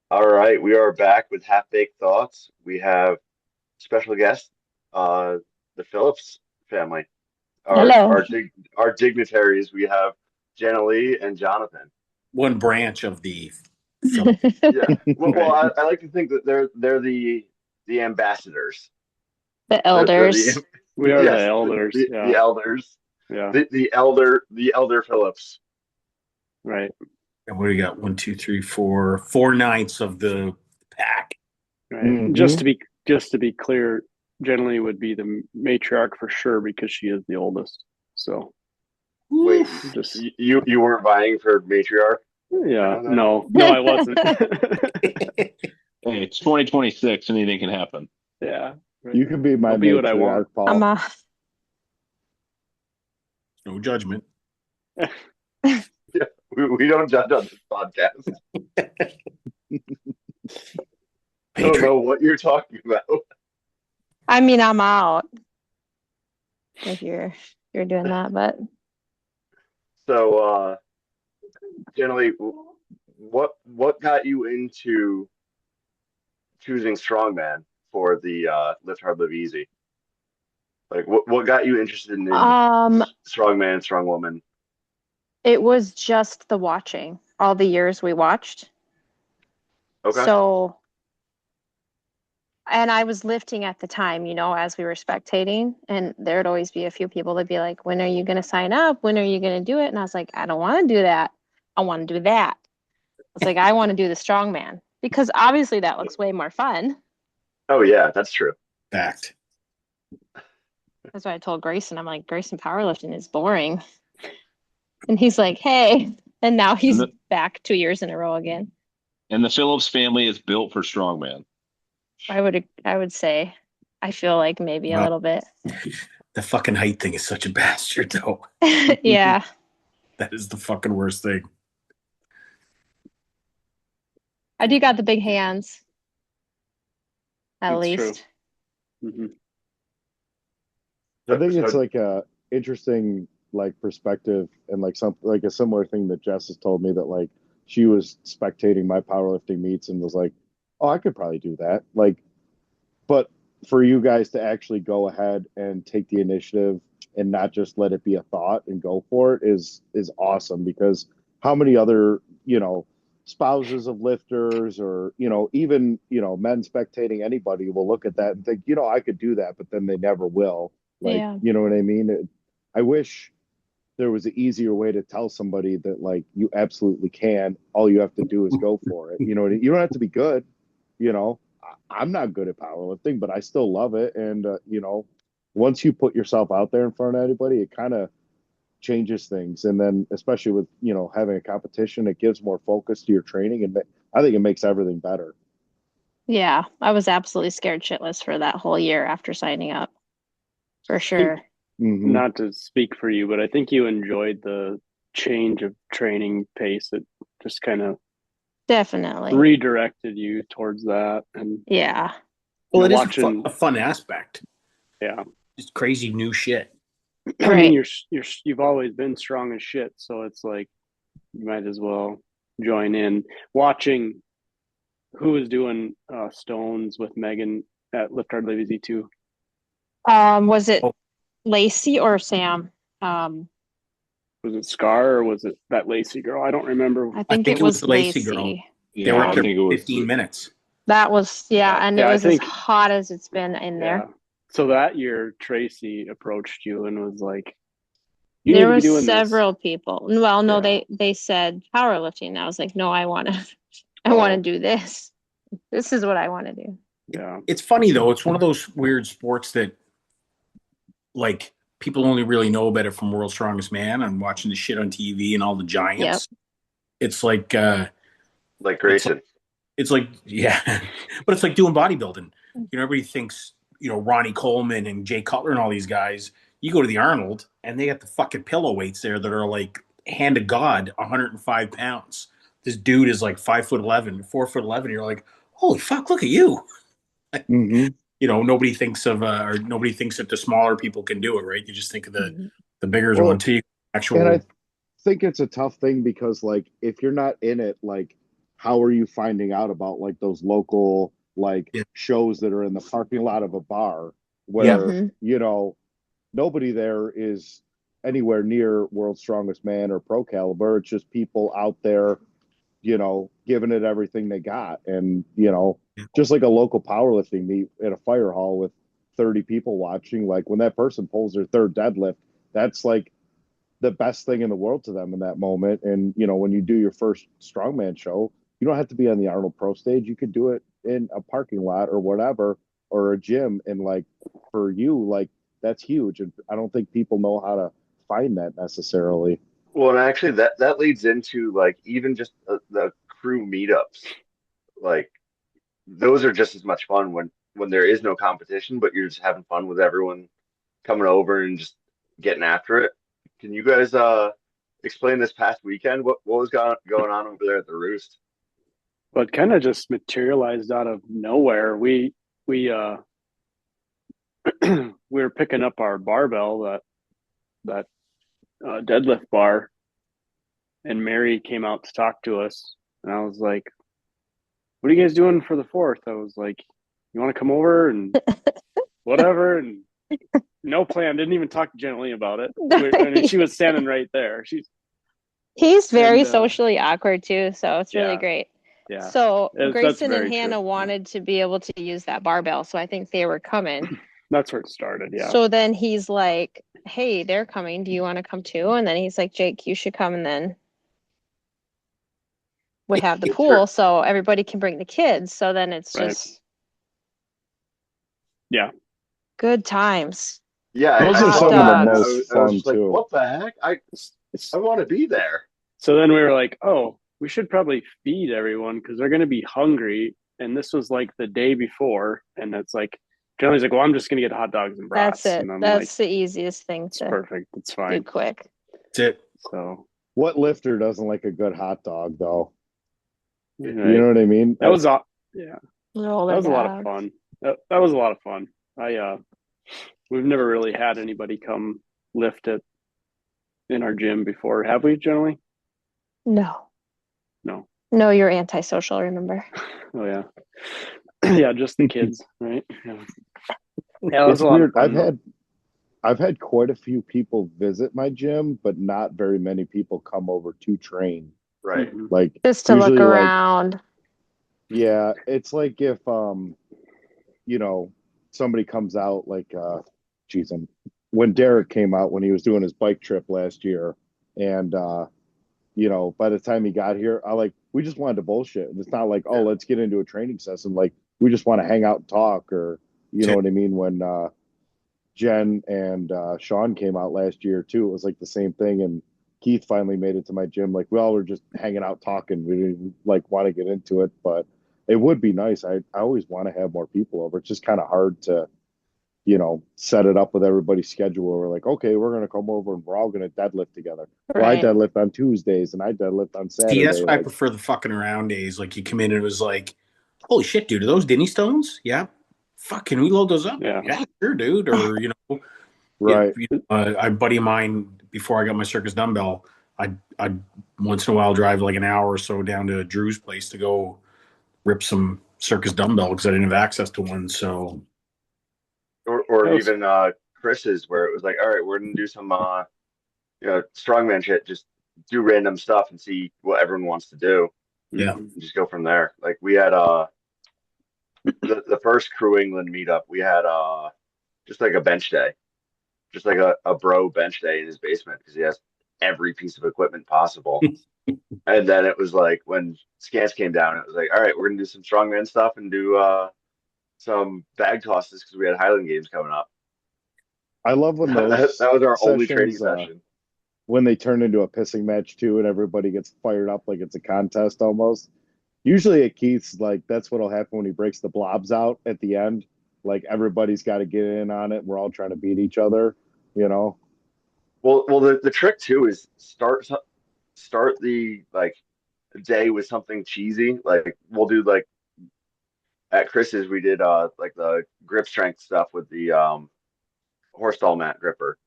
All right, we are back with Half-Baked Thoughts. We have special guest, the Phillips family. Hello. Our dignitaries. We have Jennilee and Jonathan. One branch of the Phillips, Yeah. Well, right? I like to think that they're the ambassadors. The They're the elders. We are the yes, elders. the Yeah. elders. Yeah. The elder Phillips. Right. And what do we got? One, two, three, four ninths of the pack. Right. Hmm. Just to be clear, generally would be the matriarch for sure because she is the oldest. So Wait, just you weren't vying for matriarch, yeah. Jonathan? No, I wasn't. Hey, it's 2026. Anything can happen. Yeah. Right. You can be I'll my be what I want. matriarch, I'm Paul. a No judgment. Yeah, we don't judge on this podcast. I don't Patriot. know what you're talking about. I'm out if you're doing that, but So, generally, what got you into choosing strongman for the lift hard, live easy? Like, what got you interested in um strongman, strong woman? it was just the watching, all the years we watched. Okay, So, and I was lifting at the time, as we were spectating, and there'd always be a few people that'd be like, "When are you going to sign up? When are you going to do it?" And I was like, "I don't want to do that. I want to do that." I was like, "I want to do the strongman because obviously that looks way more fun." oh yeah, that's true. Fact. That's why I told Grayson, I'm like, "Grayson, powerlifting is boring." And he's like, "Hey." And now And he's the back 2 years in a row again. and the Phillips family is built for strongman. I would say I feel like maybe a Well, little bit. the fucking height thing is such a bastard, though. Yeah. That is the fucking worst thing. I do got the big hands, at It's true. least. Hmm. I So, think it's so like a interesting like perspective and like something like a similar thing that Jess has told me that like she was spectating my powerlifting meets and was like, "Oh, I could probably do that." Like, but for you guys to actually go ahead and take the initiative and not just let it be a thought and go for it is awesome because how many other, spouses of lifters or, even, men spectating anybody will look at that and think, I could do that, but then they never will. Like, Yeah. you know what I mean? I wish there was an easier way to tell somebody that like you absolutely can. All you have to do is go for it. You don't have to be good, you know. I'm not good at powerlifting, but I still love it. And once you put yourself out there in front of anybody, it kind of changes things. And then, especially with having a competition, it gives more focus to your training, and I think it makes everything better. Yeah. I was absolutely scared shitless for that whole year after signing up, for I think sure. Hmm. not to speak for you, but I think you enjoyed the change of training pace. It just kind of Definitely. redirected you towards that, and Yeah. Well, it is watching. a fun aspect. Yeah. Just crazy new shit. I mean, Right. you've always been strong as shit, so it's like you might as well join in. Watching who was doing stones with Megan at Lift Hard Live Easy too. Was it Oh, Lacey or Sam? Um, Was it Scar or was it that Lacey girl? I don't remember. I I think think it it was was the Lacey girl. Lacey. They were Yeah, up I Yeah. there think it was. 15 minutes. That was, yeah, and it Yeah, I was as think. hot as it's been in Yeah. there. So that year, Tracy approached you and was like, "You need There to be was doing this." several people. Well, no, Yeah. they said powerlifting. I was like, no, I want to I want to Oh, do this. This is what I want to do. yeah. It's funny, though. It's one of those weird sports that, like, people only really know about it from World's Strongest Man and watching the shit on TV and all the Yep. giants. It's like, like it's like, Grayson. it's like, yeah, but it's like doing bodybuilding. Everybody thinks, Ronnie Coleman and Jay Cutler and all these guys. You go to the Arnold and they got the fucking pillow weights there that are like hand of God, 105 pounds. This dude is like 5'11", 4'11". You're like, holy fuck, look at you. Hmm. Nobody thinks of, or nobody thinks that the smaller people can do it, right? You just think of Mhm. the bigger one Well, until you and I actual. think it's a tough thing because like if you're not in it, like how are you finding out about like those local like Yeah. shows that are in the parking lot of a bar Yeah. where, nobody there is anywhere near World's Strongest Man or Pro Caliber. It's just people out there, giving it everything they got. And, just like a local powerlifting meet at a fire hall with 30 people watching, like when that person pulls their third deadlift, that's like the best thing in the world to them in that moment. And, when you do your first strongman show, you don't have to be on the Arnold Pro stage. You could do it in a parking lot or whatever, or a gym. And like for you, like that's huge. And I don't think people know how to find that necessarily. Well, and actually, that leads into like even just the crew meetups. Like those are just as much fun when there is no competition, but you're just having fun with everyone coming over and just getting after it. Can you guys explain this past weekend? What was going on over there at the Roost? But kind of just materialized out of nowhere. We we were picking up our barbell, that deadlift bar, and Mary came out to talk to us, and I was like, "What are you guys doing for the 4th?" I was like, "You want to come over and whatever?" And no plan. Didn't even talk to Jennilee about it. I mean, she was standing right there. He's very And, socially awkward too, so it's really yeah. great. Yeah. So That's Grayson and very Hannah true. wanted to be able to use that barbell, so I think they were coming. That's where it started. Yeah. So then he's like, "Hey, they're coming. Do you want to come too?" And then he's like, "Jake, you should come." And then we have the It's pool, so everybody can bring the kids. So then it's Right. just Yeah. good times. Yeah, Those I are saw some of the that. And most I was fun just like, too. what the heck? I want to be there. So then we were like, "Oh, we should probably feed everyone because they're going to be hungry." And this was like the day before, and it's like, Jennilee's like, "Well, I'm just going to get hot dogs and brats." That's it. And I'm That's like, the easiest thing "It's to perfect. It's do fine." quick. That's it. So What lifter doesn't like a good hot dog though? right. You know what I mean? That was yeah. Roll That was a lot of dogs. fun. That was a lot of fun. We've never really had anybody come lift it in our gym before, have we, Jennilee? No. No. No, you're antisocial, remember? Oh yeah. Yeah, just the kids, right? Yeah. Yeah, that was It's a lot weird. of fun. I've had quite a few people visit my gym, but not very many people come over to train. Right. Mhm. Like Just to look usually like around. yeah, it's like if somebody comes out like geez, when Derek came out when he was doing his bike trip last year and by the time he got here, we just wanted to bullshit. And it's not like, oh, let's get into a training session. Like we just want to hang out and talk or you know what I mean? When Jen and Sean came out last year too. It was like the same thing. And Keith finally made it to my gym. Like we all were just hanging out talking. We didn't like want to get into it, but it would be nice. I always want to have more people over. It's just kind of hard to, set it up with everybody's schedule. We're like, okay, we're gonna come over and we're all gonna deadlift together. Well, I Right. deadlift on Tuesdays and I deadlift on Saturday. See, that's why I like, prefer the fucking around days. Like you come in and it was like, holy shit, dude, are those Denny stones? Yeah. Fuck, can we load those up? Yeah. Sure, dude. Or, right. a buddy of mine, before I got my circus dumbbell, I'd once in a while drive like an hour or so down to Drew's place to go rip some circus dumbbell because I didn't have access to one. So, Or even Chris's, where it was like, all right, we're gonna do some strongman shit, just do random stuff and see what everyone wants to do. yeah. And just go from there. Like we had the first Crew England meetup, we had just like a bench day, just like a bro bench day in his basement because he has every piece of equipment possible. And then it was like when Scants came down, it was like, all right, we're gonna do some strongman stuff and do some bag tosses because we had Highland Games coming up. I love when those That was our only training sessions, session. when they turn into a pissing match too, and everybody gets fired up like it's a contest almost. Usually at Keith's, like that's what'll happen when he breaks the blobs out at the end. Like everybody's got to get in on it. We're all trying to beat each other, you know. Well, the trick too is start the like day with something cheesy. Like we'll do like at Chris's we did like the grip strength stuff with the horse stall mat gripper.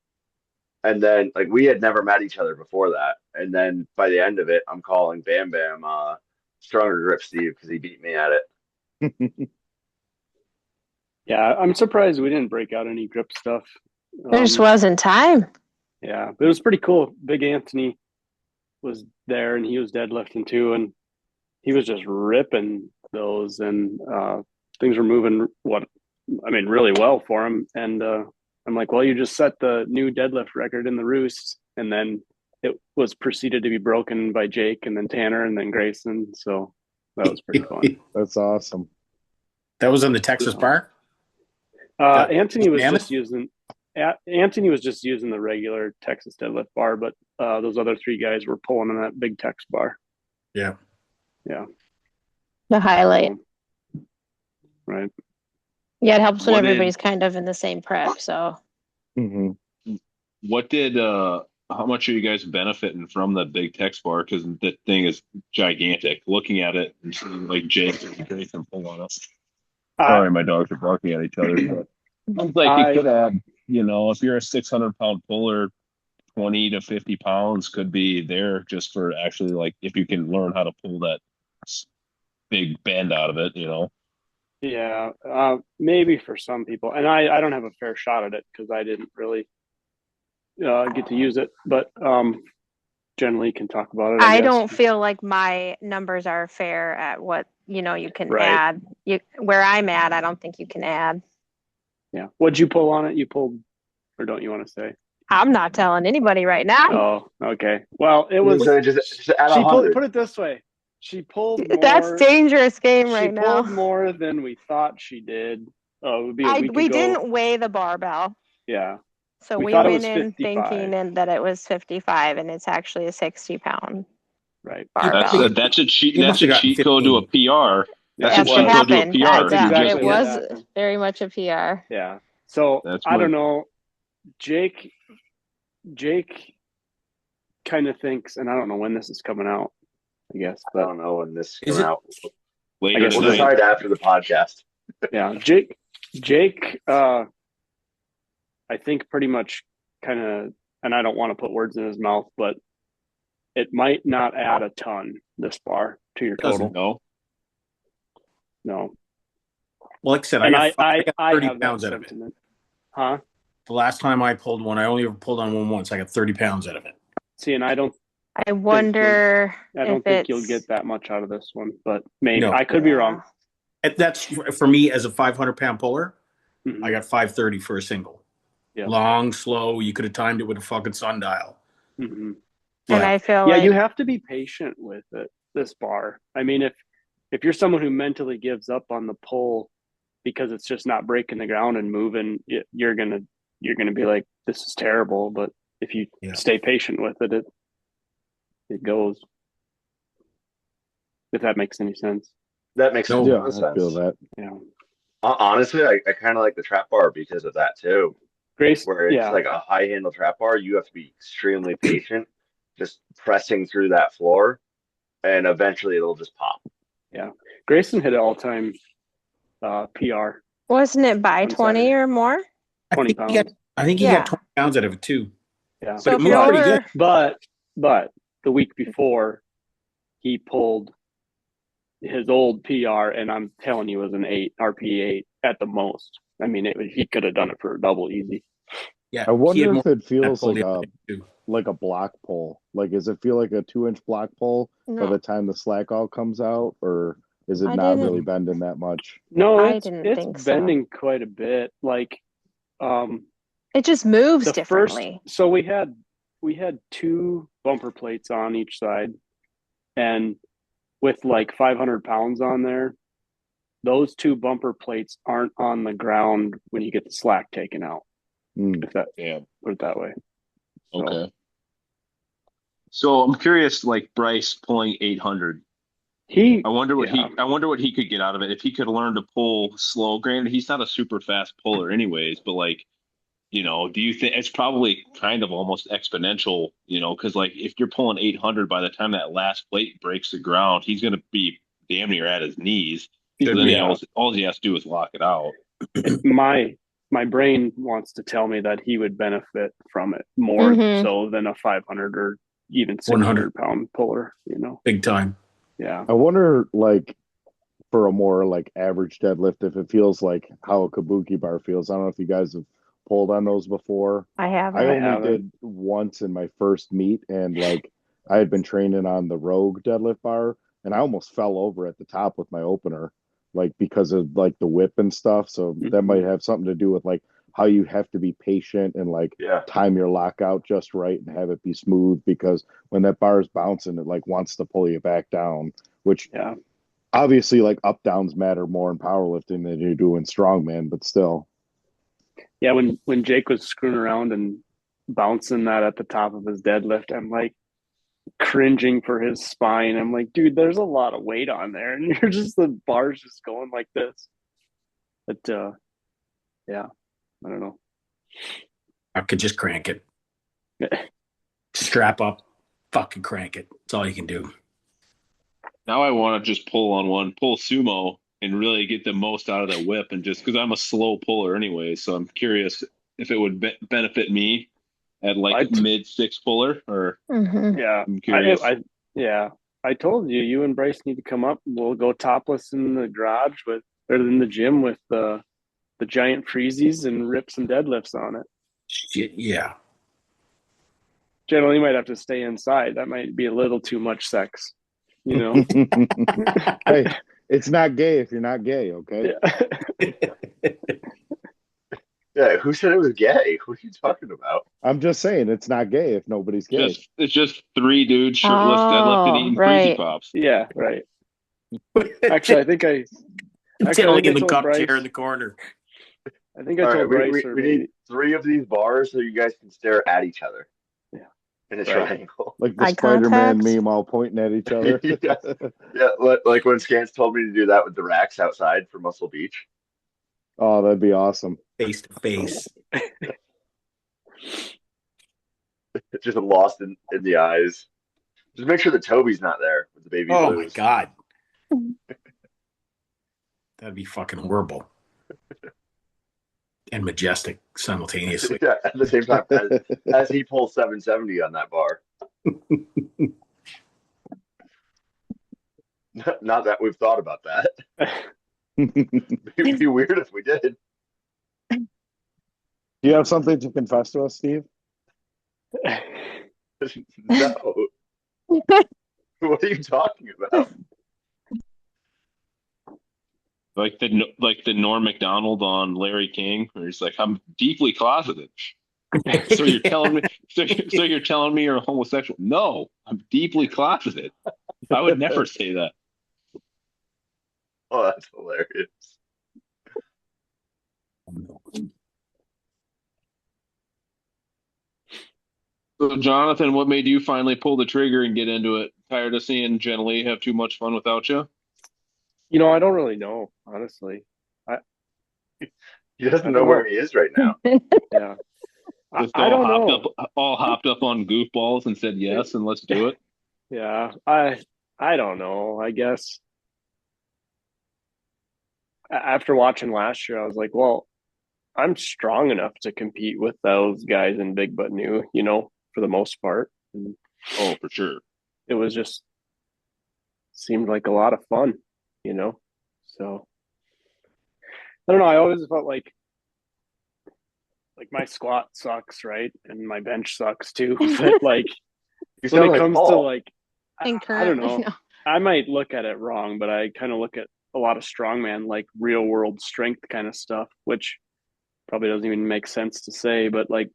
And then like we had never met each other before that. And then by the end of it, I'm calling Bam Bam stronger grip Steve because he beat me at it. Yeah, I'm surprised we didn't break out any grip stuff. There just wasn't time. Yeah, but it was pretty cool. Big Anthony was there and he was deadlifting too, and he was just ripping those, and things were moving really well for him. And I'm like, well, you just set the new deadlift record in the Roost, and then it was proceeded to be broken by Jake and then Tanner and then Grayson. So that was pretty fun. That's awesome. That was on the Texas bar? Anthony was Mammoth? just using the regular Texas deadlift bar, but those other three guys were pulling on that big Tex bar. Yeah. Yeah. The highlight. Right. Yeah, it helps when What did- everybody's kind of in the same prep. So Hmm. What did how much are you guys benefiting from the big text bar? Because the thing is gigantic. Looking at it and seeing like Jake and Grayson pull on us. Sorry, my dogs are barking at each other. But it's like it could add, if you're a 600-pound puller, 20 to 50 pounds could be there just for actually like if you can learn how to pull that big bend out of it, Yeah, maybe for some people, and I don't have a fair shot at it because I didn't really get to use it, but Jennilee can talk about it. I guess. don't feel like my numbers are fair at what you can Right. add. Where I'm at, I don't think you can add. Yeah. What'd you pull on it? You pulled, or don't you want to say? I'm not telling anybody right now. Oh, okay. Well, it was. So just add She 100. put it this way. She pulled more. That's dangerous game She right pulled now. more than we thought she did. Oh, it would be a week We ago. didn't weigh the barbell. Yeah. So We we thought it went was in 55. thinking that it was 55, and it's actually a 60-pound Right. barbell. That's a cheat. You That's must have a gotten cheat code to a 15. PR. That's That's what what cheat code to a happened. PR. That's exactly It what was happened. very much a PR. Yeah. So That's I what- don't know. Jake kind of thinks, and I don't know when this is coming out, I guess, I but don't know when this Is comes it- out. Later I guess We'll Tonight. decide after the podcast. yeah, Jake, I think pretty much kind of, and I don't want to put words in his mouth, but it might not add a ton, this bar, to your total. Doesn't. No. No. Well, like I said, And I got I 30 have that pounds out of it. sentiment. Huh? The last time I pulled one, I only ever pulled on one once. I got 30 pounds out of it. See, and I don't I wonder if think you'll it's get that much out of this one, but maybe. No. I could be wrong. And that's for me as a 500-pound puller. Mhm. I got 530 for a single. Yeah. Long, slow. You could have timed it with a fucking sundial. Mhm. And But I feel Yeah, like you have to be patient with it, this bar. I mean, if you're someone who mentally gives up on the pull because it's just not breaking the ground and moving, you're gonna be like, this is terrible. But if you Yeah. stay patient with it, it goes. If that makes any sense. That makes No. a Yeah, ton of I sense. feel that. Yeah. Honestly, I kind of like the trap bar because of that too. Grace, Where it's yeah. like a high handle trap bar, you have to be extremely patient, just pressing through that floor, and eventually it'll just pop. Grayson hit an all-time PR, wasn't it by On 20 Saturday. or more? 20 I think he got, pounds. I think he Yeah. got 20 pounds out of it too. Yeah. So it if moved you're pretty over, good. But the week before, he pulled his old PR, and I'm telling you, it was an 8 RP8 at the most. I mean, he could have done it for a double easy. Yeah. I he had wonder more if it than I feels pulled like the a other day, too. like a block pull. Like, does it feel like a 2-inch block pull by no, the time the slack all comes out, or is it I not didn't- really bending that much? No, I it's didn't think so. bending quite a bit. Like, it just moves the differently. first, so we had 2 bumper plates on each side, and with like 500 pounds on there, those 2 bumper plates aren't on the ground when you get the slack taken out. Mm. If that Damn. put it that way. So, Okay. So I'm curious, like Bryce pulling 800. He, I wonder what yeah. he could get out of it if he could learn to pull slow. Granted, he's not a super fast puller, anyways. But like, do you think it's probably kind of almost exponential? Because like if you're pulling 800, by the time that last plate breaks the ground, he's going to be damn near at his knees. So then Yeah. all he has to do is lock it out. My brain wants to tell me that he would benefit from it more Mhm. so than a 500 or even 100. 600 pound puller. Big time. Yeah. I wonder, like, for a more like average deadlift, if it feels like how a kabuki bar feels. I don't know if you guys have pulled on those before. I I haven't. only haven't. did once in my first meet, and like I had been training on the Rogue deadlift bar, and I almost fell over at the top with my opener, like because of like the whip and stuff. So that might have something to do with like how you have to be patient and like Yeah. time your lockout just right and have it be smooth, because when that bar is bouncing, it like wants to pull you back down, which Yeah. obviously like up downs matter more in powerlifting than you do in strongman, but still. Yeah, when Jake was screwing around and bouncing that at the top of his deadlift, I'm like cringing for his spine. I'm like, dude, there's a lot of weight on there, and you're just the bar's just going like this. But yeah, I don't know. I could just crank it. Strap up, fucking crank it. That's all you can do. Now I want to just pull sumo, and really get the most out of that whip, and just because I'm a slow puller anyway, so I'm curious if it would benefit me at like mid six puller, or Yeah, I'm curious. Yeah, I told you, you and Bryce need to come up. We'll go topless in the garage or in the gym with the giant freezies and rip some deadlifts on it. Shit, yeah. Generally, you might have to stay inside. That might be a little too much sex, you know. Hey, it's not gay if you're not gay, okay? Yeah, who said it was gay? What are you talking about? I'm just saying it's not gay if nobody's gay. It's just three dudes shirtless deadlifting eating right. Freezy Pops. Yeah, right. Actually, I think I Tiddling in the told cup Bryce, chair in the corner. I think I All told right, Bryce we need 3 of these bars so you guys can stare at each other. Yeah. In a Right. triangle. Like the Eye Spider-Man contact. meme all pointing at each other. Yeah, like when Scants told me to do that with the racks outside for Muscle Beach. Oh, that'd be awesome. Face to face. Just lost in the eyes. Just make sure that Toby's not there with the baby Oh blues. my god. That'd be fucking horrible. And majestic simultaneously. Yeah, at the same time as he pulls 770 on that bar. Not that we've thought about that. It'd be weird if we did. Do you have something to confess to us, Steve? No. What are you talking about? Like the Norm Macdonald on Larry King, where he's like, "I'm deeply closeted." So you're telling me, so you're telling me you're a homosexual? No, I'm deeply closeted. I would never say that. Oh, that's hilarious. So, Jonathan, what made you finally pull the trigger and get into it? Tired of seeing Jennilee have too much fun without you? You know, I don't really know, honestly. He doesn't know where he is right now. Yeah. Just I don't know. all hopped up on goofballs and said yes, and let's do it. Yeah, I don't know. I guess after watching last year, I was like, well, I'm strong enough to compete with those guys in Big Butt New, you know, for the most part. And Oh, for sure. it was just seemed like a lot of fun, you know. So I don't know. I always felt like my squat sucks, right? And my bench sucks too. But like You when sound it like comes Paul. to like And I don't currently, know. no. I might look at it wrong, but I kind of look at a lot of strongman, like real world strength kind of stuff, which probably doesn't even make sense to say, but like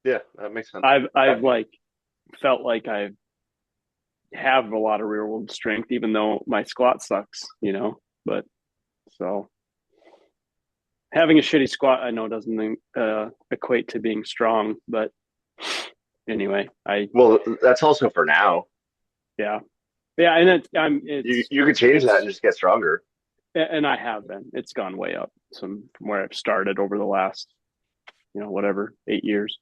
Yeah, that makes sense. I've like felt like I have a lot of real world strength, even though my squat sucks, you know. But so having a shitty squat, I know doesn't equate to being strong, but anyway, Well, that's also for now. yeah, and You could change that and just get stronger. and I have been. It's gone way up from where I've started over the last, you know, whatever, 8 years,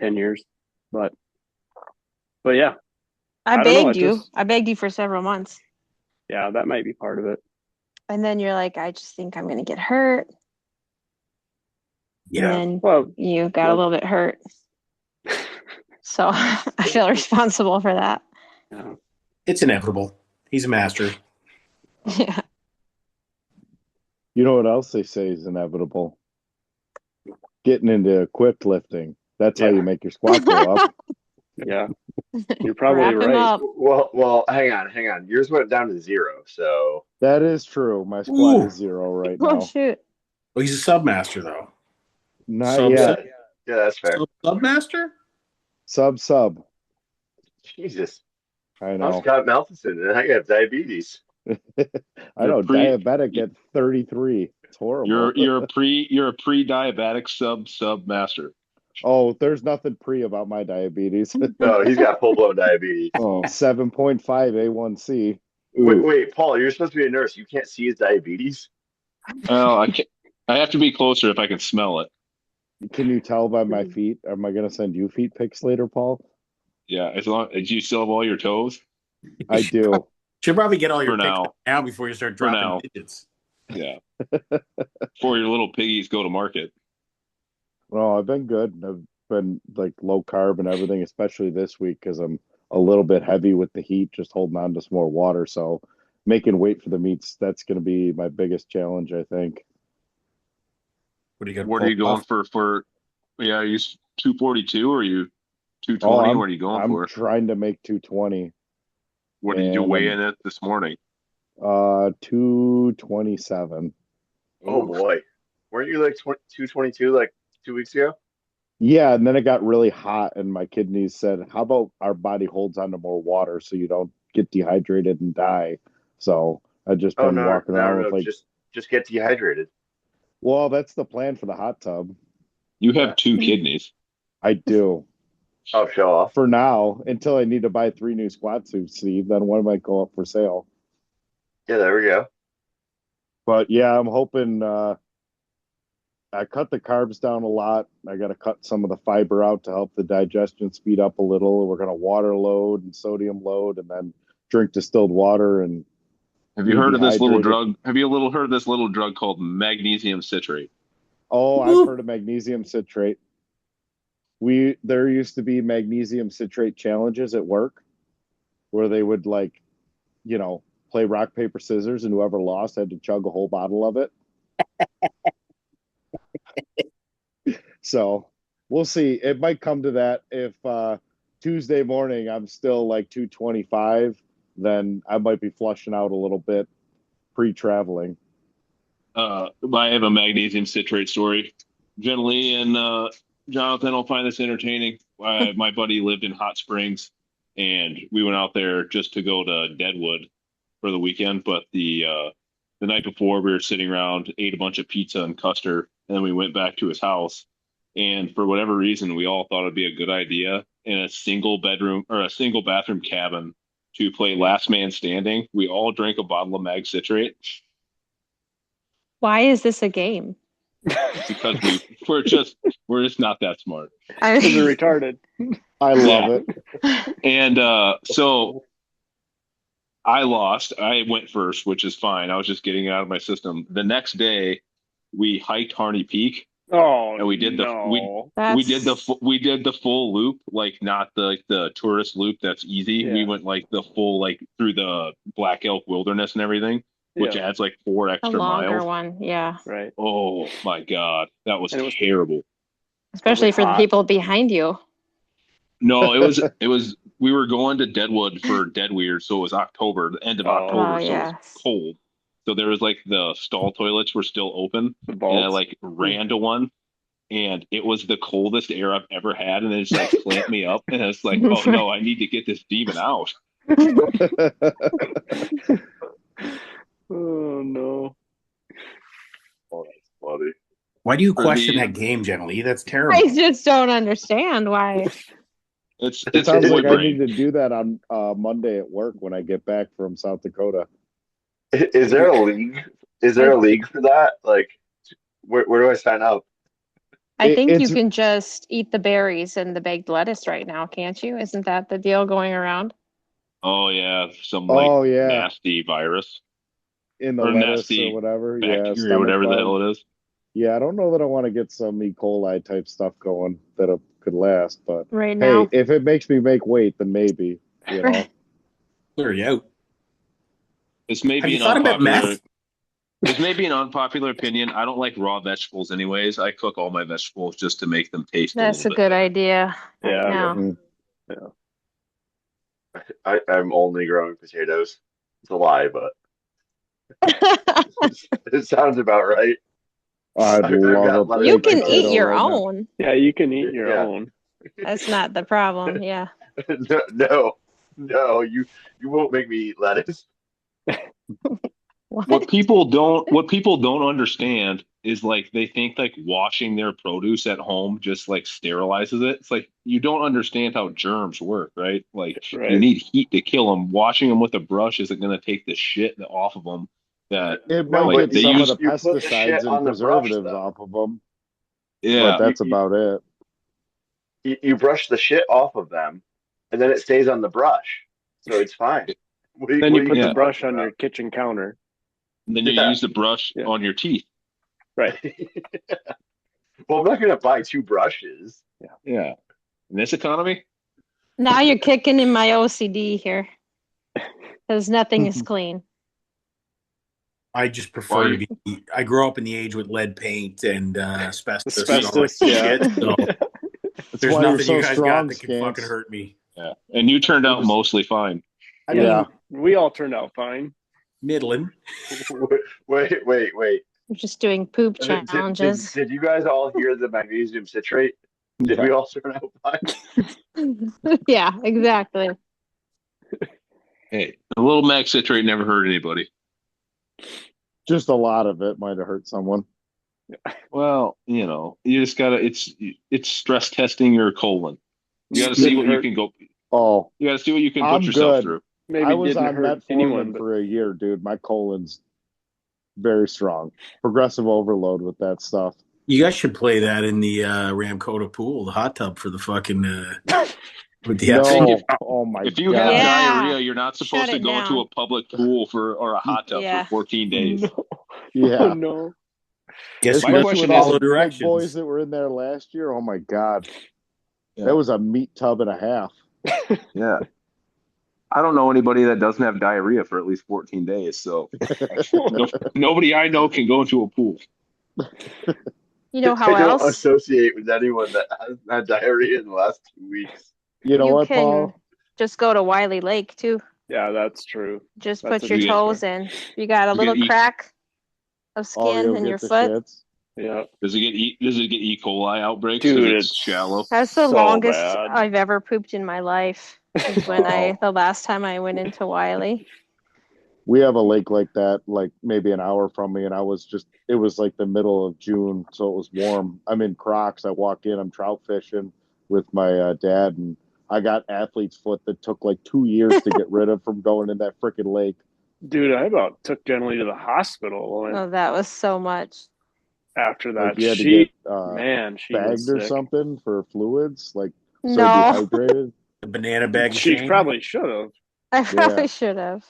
10 years, but yeah, I don't know, begged you. I begged you for several months. yeah, that might be part of it. And then you're like, I just think I'm going to get hurt. Yeah. And then Well, you got a little bit hurt. So I feel responsible for that. yeah. It's inevitable. He's a master. Yeah. You know what else they say is inevitable? Getting into equipped lifting. That's how Yeah. you make your squat go up. Yeah, you're probably Wrap him right. up. Well, hang on. Yours went down to 0, so That is true. My squat Ooh. is 0 right Oh now. shoot. Well, he's a sub master though. Not Sub, yet. yeah, that's fair. Sub master? Sub. Jesus, I I'm know. Scott Malthison, and I got diabetes. I know. Diabetic at 33. It's horrible. You're a pre-diabetic sub master. Oh, there's nothing pre about my diabetes. No, he's got full blown diabetes. Oh, 7.5 A1C. Wait, Paul, you're supposed to be a nurse. You can't see his diabetes. oh, I can't. I have to be closer if I can smell it. Can you tell by my feet? Am I going to send you feet pics later, Paul? Yeah, as long as you still have all your toes. I do. Should probably get all your For picks now. now before you start For dropping now. digits. Yeah. Before your little piggies go to market. Well, I've been good. I've been like low carb and everything, especially this week because I'm a little bit heavy with the heat, just holding on to some more water. So making weight for the meets, that's going to be my biggest challenge, I think. What are you going? What are you going for? Yeah, are you 242 or are you 220? Oh, What are you going I'm for? trying to make 220. What did you and weigh in it this morning? 227. Oh boy, weren't you like 222 like 2 weeks ago? Yeah, and then it got really hot, and my kidneys said, "How about our body holds on to more water so you don't get dehydrated and die?" So I've just Oh been walking around with like, just get dehydrated. well, that's the plan for the hot tub. You have 2 kidneys. I do Oh, show off. for now until I need to buy 3 new squat suits. Steve, then one might go up for sale. Yeah, there we go. But yeah, I'm hoping. I cut the carbs down a lot. I got to cut some of the fiber out to help the digestion speed up a little. We're going to water load and sodium load, and then drink distilled water. And Have you be heard of this little dehydrated. drug? Have you heard of this little drug called magnesium citrate? Oh, I've heard of magnesium citrate. There used to be magnesium citrate challenges at work where they would play rock paper scissors, and whoever lost had to chug a whole bottle of it. So we'll see. It might come to that. If Tuesday morning I'm still like 225, then I might be flushing out a little bit pre-traveling. I have a magnesium citrate story. Jennilee and Jonathan will find this entertaining. My buddy lived in Hot Springs, and we went out there just to go to Deadwood for the weekend. But the night before, we were sitting around, ate a bunch of pizza and custard, and then we went back to his house. And for whatever reason, we all thought it'd be a good idea in a single bedroom or a single bathroom cabin to play last man standing. We all drank a bottle of mag citrate. Why is this a game? Because we're just not that smart. Because they're retarded. I love it. And so I lost. I went first, which is fine. I was just getting it out of my system. The next day, we hiked Harney Peak. Oh, and we did no. we did the full loop, like not the tourist loop. That's easy. Yeah. We went like the full through the Black Elk Wilderness and everything, which adds like 4 a extra longer miles. one, yeah. Right. Oh my God, that was And it was terrible. Especially for the hot. people behind you. No, it was. We were going to Deadwood for Dead Weird, so it was October, the end of October, so it was cold. So there was like the stall toilets were still open, and I like ran to one, and it was the coldest air I've ever had, and it just like clamped me up, and it's like, oh no, I need to get this demon out. Oh no. Oh, that's funny. Why do you question that game, Jennilee? That's terrible. I just don't understand why. It sounds like I need to do that on Monday at work when I get back from South Dakota. Is there a league? Is there a league for that? Like, where do I sign up? I think you can just eat the berries and the baked lettuce right now, can't you? Isn't that the deal going around? Oh yeah, some nasty virus in the lettuce or whatever. Bacteria, whatever the hell it is. Yeah, I don't know that I want to get some E. coli type stuff going that could last, but right now, if it makes me make weight, then maybe, Clear you out. This may Have be you an thought about unpopular. meth? This may be an unpopular opinion. I don't like raw vegetables, anyways. I cook all my vegetables just to make them taste That's a a little bit good better. idea. Yeah. No. I'm only growing potatoes. It's a lie, but it sounds about right. I'd I've love got a lettuce You in my can garden. eat your right now. own. Yeah, you can eat your Yeah. own. That's not the problem. Yeah. No, you won't make me eat lettuce. What people don't understand is like they think like washing their produce at home just like sterilizes it. It's like you don't understand how germs work, right? Like you Right. need heat to kill them. Washing them with a brush isn't going to take the shit off of them. That It No, might like but get they some use. of the you put the shit pesticides and on the brush preservatives though. off of them, but Yeah, that's You, about it. you brush the shit off of them, and then it stays on the brush, so it's fine. Then What you are put you the Yeah. brush talking on your about? kitchen counter. and then you Yeah. use the brush Yeah. on your teeth. Right. Well, I'm not gonna buy two brushes. Yeah, in this economy. Now you're kicking in my OCD here because nothing is clean. I just prefer Well, to be. I grew up in the age with lead paint and asbestos. and all that Asbestos, yeah. shit. So That's there's why you're nothing so you guys strong, got that can fucking Scants. hurt me. Yeah, and you turned out just- mostly fine. I Yeah. mean, We all turned out fine. middling. Wait. We're just doing poop Did, challenges. did you guys all hear the magnesium citrate? Did we all turn out fine? Yeah, exactly. Hey, a little mag citrate never hurt anybody. Just a lot of it might have hurt someone. Well, you just gotta. It's stress testing your colon. You got to see what you can go. Oh, You got to see what you can I'm put yourself good. through. Maybe I was didn't on hurt anyone, metformin but for a year, dude. My colon's very strong. Progressive overload with that stuff. You guys should play that in the Ramcota pool, the hot tub for the fucking with the No. Oh my If you god. have Yeah. diarrhea, you're not supposed Shut to it go down. to a public pool or a hot tub Yeah. for 14 days. no. Yeah. Oh, no. Guess My you guys Especially question with all follow the big directions. boys that were in there last year. Oh my god. Yeah. That was a meat tub and a half. Yeah. I don't know anybody that doesn't have diarrhea for at least 14 days. So nobody I know can go into a pool. You know how I don't else? associate with anyone that has had diarrhea in the last 2 weeks. You know You what, can Paul? just go to Wiley Lake too. Yeah, that's true. Just That's put a your good toes in. You got a You little get E- crack of Oh, skin you'll in get your the foot. shits. Yeah. Does it get E. coli outbreaks Dude, because it's it's shallow? That's the so longest bad. I've ever pooped in my life. Is when the last time I went into Wiley. We have a lake like that, like maybe an hour from me, and it was like the middle of June, so it was warm. I'm in Crocs. I walk in, I'm trout fishing with my dad, and I got athlete's foot that took like 2 years to get rid of from going in that freaking lake. Dude, I about took Jennilee to the hospital Oh, that was so much. after that. Like you had to She get was bagged or sick. something for fluids, like so No, dehydrated. The banana bag of She shame. probably should have. I probably should have.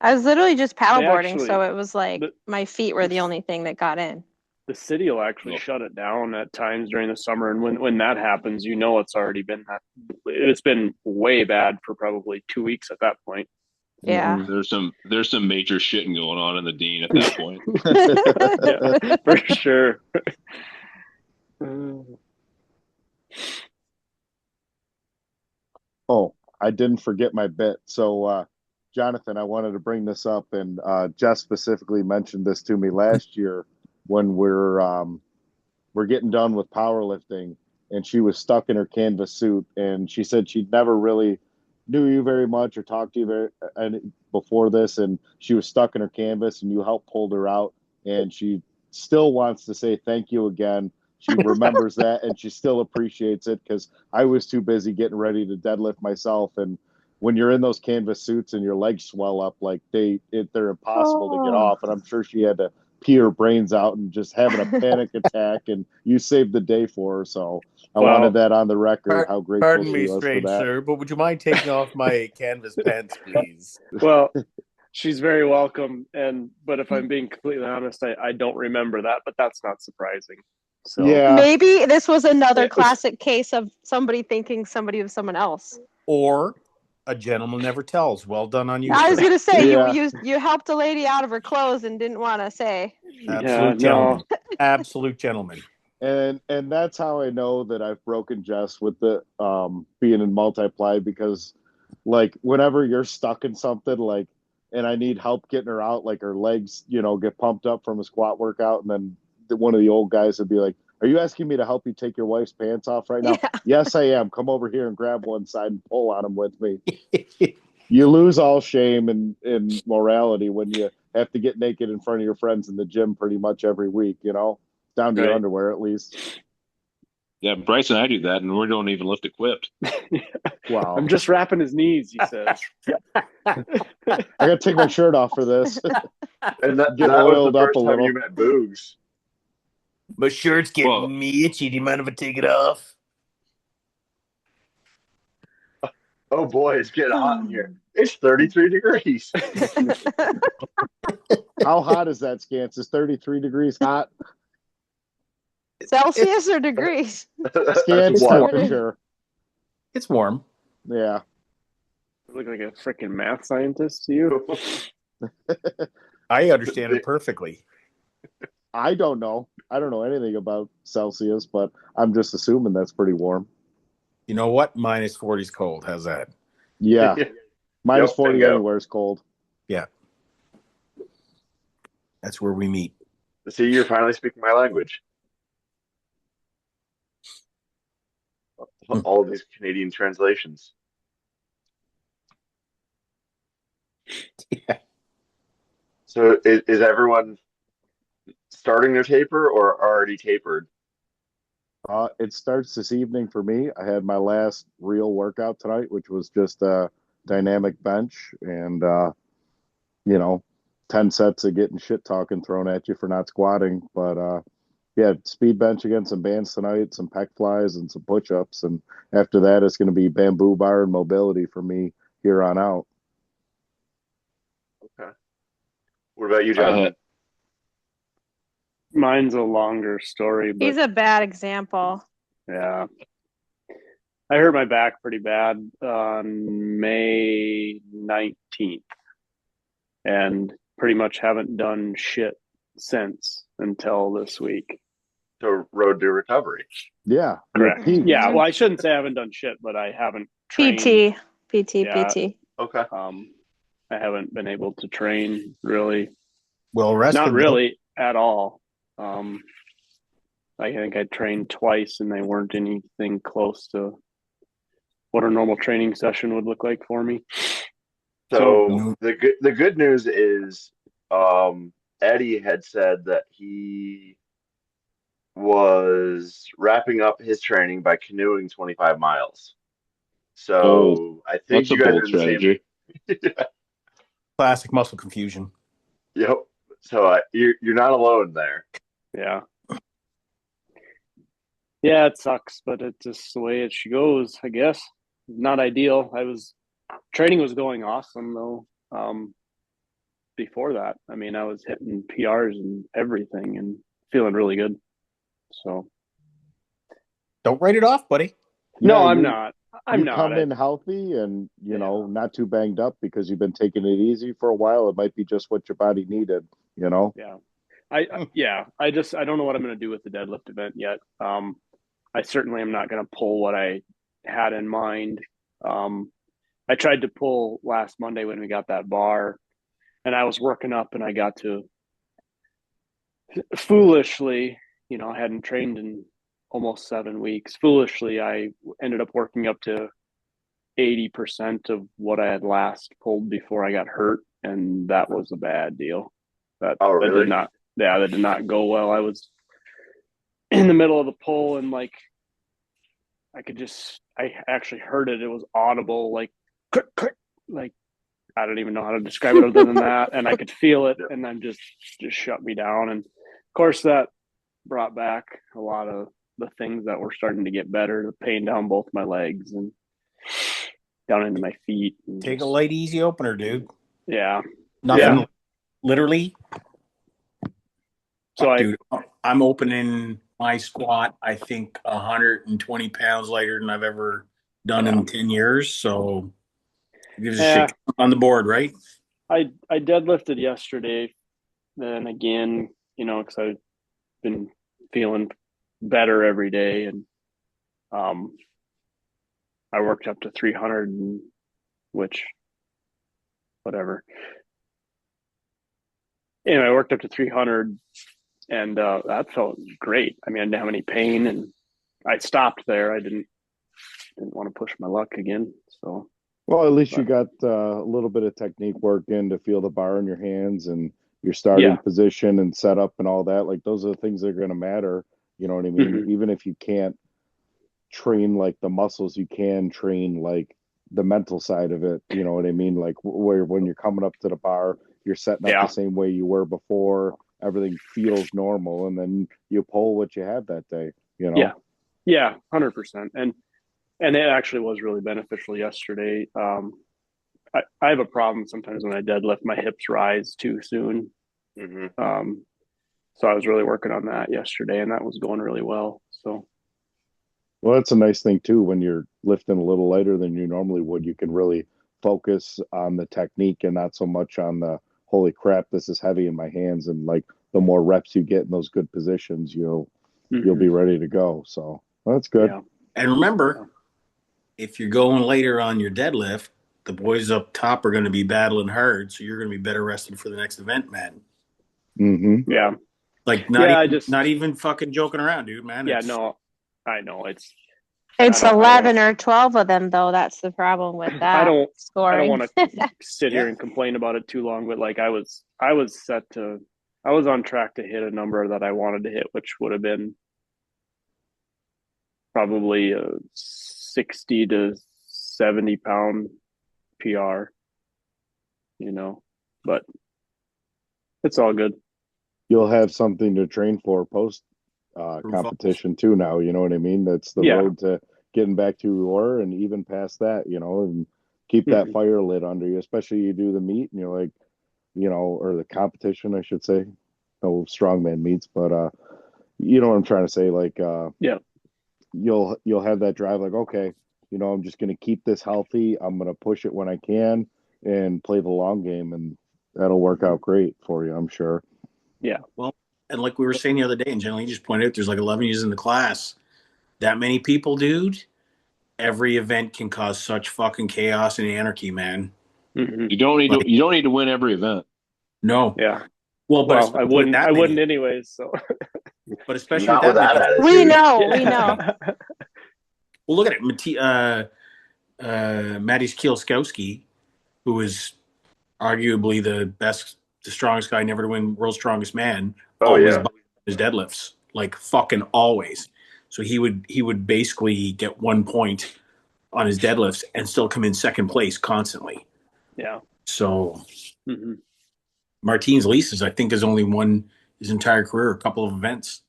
I was literally just paddleboarding, actually- so it was like the- my feet were the only thing that got in. The city will actually shut it down at times during the summer, and when that happens, it's already been it's been way bad for probably 2 weeks at that point. Yeah. Mhm. There's some major shitting going on in the Dean at that point. Yeah, for sure. Oh, I didn't forget my bit. So, Jonathan, I wanted to bring this up, and Jess specifically mentioned this to me last year when we're getting done with powerlifting, and she was stuck in her canvas suit, and she said she never really knew you very much or talked to you before this, and she was stuck in her canvas, and you helped pull her out, and she still wants to say thank you again. She remembers that, and she still appreciates it because I was too busy getting ready to deadlift myself. And when you're in those canvas suits and your legs swell up, like they're impossible to get off. And I'm sure she had to pee her brains out and just having a panic attack. And you saved the day for her, so I wanted that on the record. How grateful Pardon she me, was for strange that. sir, but would you mind taking off my canvas pants, please? Well, she's very welcome, but if I'm being completely honest, I don't remember that, but that's not surprising. So Yeah, Maybe this was another It was- classic case of somebody thinking somebody was someone else. Or A gentleman never tells. Well done on you. I was sir. gonna say Yeah. you helped a lady out of her clothes and didn't want to say. Absolute gentleman. Absolute gentleman. And that's how I know that I've broken Jess with the being in multiply, because like whenever you're stuck in something like and I need help getting her out, like her legs, get pumped up from a squat workout, and then one of the old guys would be like, "Are you asking me to help you take your wife's pants off right now?" Yeah. Yes, I am. Come over here and grab one side and pull on them with me. You lose all shame and morality when you have to get naked in front of your friends in the gym pretty much every week, down to your underwear at least. Yeah, Bryce and I do that, and we don't even lift equipped. Wow. I'm just wrapping his knees, he says. I gotta take my shirt off for this. And that Get was the oiled up first a time little. you met Boogs. My shirt's getting me itchy. Do you mind if I take it off? Oh boy, it's getting hot in here. It's 33 degrees. How hot is that, Scants? Is 33 degrees hot? Celsius or degrees? Scants warm. temperature. It's warm. Yeah. You look like a freaking math scientist to you. I understand it perfectly. I don't know. I don't know anything about Celsius, but I'm just assuming that's pretty warm. You know what? Minus 40 is cold. How's that? Yeah. Minus Yep, 40 bingo. anywhere is cold. Yeah. That's where we meet. See, you're finally speaking my language. All of these Canadian translations. Yeah. So is everyone starting their taper or already tapered? It starts this evening for me. I had my last real workout tonight, which was just a dynamic bench and, 10 sets of getting shit talking thrown at you for not squatting. But yeah, speed bench against some bands tonight, some pec flies and some push-ups. And after that, it's going to be bamboo bar and mobility for me here on out. Okay. What about you, Jonathan? Mine's a longer story, but He's a bad example. yeah. I hurt my back pretty bad on May 19th and pretty much haven't done shit since until this week. So road to recovery. Yeah. Correct. peaked. Yeah, well, I shouldn't say I haven't done shit, but I haven't trained. PT. Yeah. Okay. I haven't been able to train really. Well rested. Not really at all. I think I trained twice and they weren't anything close to what a normal training session would look like for me. So the good news is Eddie had said that he was wrapping up his training by canoeing 25 miles. So I think That's a you guys bold are in the strategy. same. Classic muscle confusion. Yep. So you're not alone there. Yeah. Yeah, it sucks, but it's just the way it goes, I guess. Not ideal. Training was going awesome though. Before that, I mean, I was hitting PRs and everything and feeling really good. So Don't write it off, buddy. no, Yeah, I'm not. I'm not. Come in healthy and, not too banged up because you've been taking it easy for a while. It might be just what your body needed, Yeah. I don't know what I'm going to do with the deadlift event yet. I certainly am not going to pull what I had in mind. I tried to pull last Monday when we got that bar and I was working up and I got to foolishly, I hadn't trained in almost 7 weeks. Foolishly, I ended up working up to 80% of what I had last pulled before I got hurt. And that was a bad deal. That really? That did not go well. I was in the middle of the pull and I actually heard it. It was audible, like click, click, like I don't even know how to describe it other than that. And I could feel it and then just shut me down. And of course that brought back a lot of the things that were starting to get better, the pain down both my legs and down into my feet. Take a light, easy opener, dude. Yeah. Nothing. Literally. So dude, I'm opening my squat, I think 120 pounds lighter than I've ever done in 10 years. So Gives a shit on the board, right? I deadlifted yesterday, then again, because I've been feeling better every day, and I worked up to 300, which whatever. Anyway, I worked up to 300, and that felt great. I mean, I didn't have any pain, and I stopped there. I didn't want to push my luck again. So, well, at least you got a little bit of technique work in to feel the bar in your hands and your starting position and setup and all that. Like those are the things that are going to matter. You know what I mean? Mm-hmm. Even if you can't train like the muscles, you can train like the mental side of it. You know what I mean? Like where when you're coming up to the bar, you're setting up the same way you were before. Everything feels normal, and then you pull what you have that day. You know? Yeah, 100%. And it actually was really beneficial yesterday. I have a problem sometimes when I deadlift, my hips rise too soon. Mm-hmm. So I was really working on that yesterday, and that was going really well. So, well, that's a nice thing too. When you're lifting a little lighter than you normally would, you can really focus on the technique and not so much on the holy crap, this is heavy in my hands. And like the more reps you get in those good positions, you'll be ready to go. So well, that's good. Yeah. And remember, if you're going later on your deadlift, the boys up top are going to be battling hard, so you're going to be better rested for the next event, man. Mm-hmm. Yeah. Like not even fucking joking around, dude, man. Yeah, no, I know it's 11 or 12 of them though. That's the problem with that. I don't scoring. want to sit here and complain about it too long, but like I was on track to hit a number that I wanted to hit, which would have been probably a 60 to 70 pound PR, but it's all good. You'll have something to train for post competition too now. You know what I mean? That's the road to getting back to who you were and even past that, and keep that fire lit under you, especially you do the meet and you're like, or the competition, I should say. No strongman meets, but you know what I'm trying to say? Like you'll have that drive like, okay, I'm just gonna keep this healthy. I'm gonna push it when I can and play the long game, and that'll work out great for you, I'm sure. Yeah. Well, and like we were saying the other day, and Jennilee just pointed out, there's like 11 years in the class. That many people, dude. Every event can cause such fucking chaos and anarchy, man. Mm-hmm. You don't need to win every event. No. Yeah. Well, I wouldn't anyways. So, but especially not with that attitude. We know. Well, look at it. Mateusz Kielskowski, who is arguably the strongest guy never to win World's Strongest Man, always his deadlifts, like fucking always. So he would basically get 1 point on his deadlifts and still come in second place constantly. Yeah. So Martins Leases, I think, has only won his entire career a couple of events.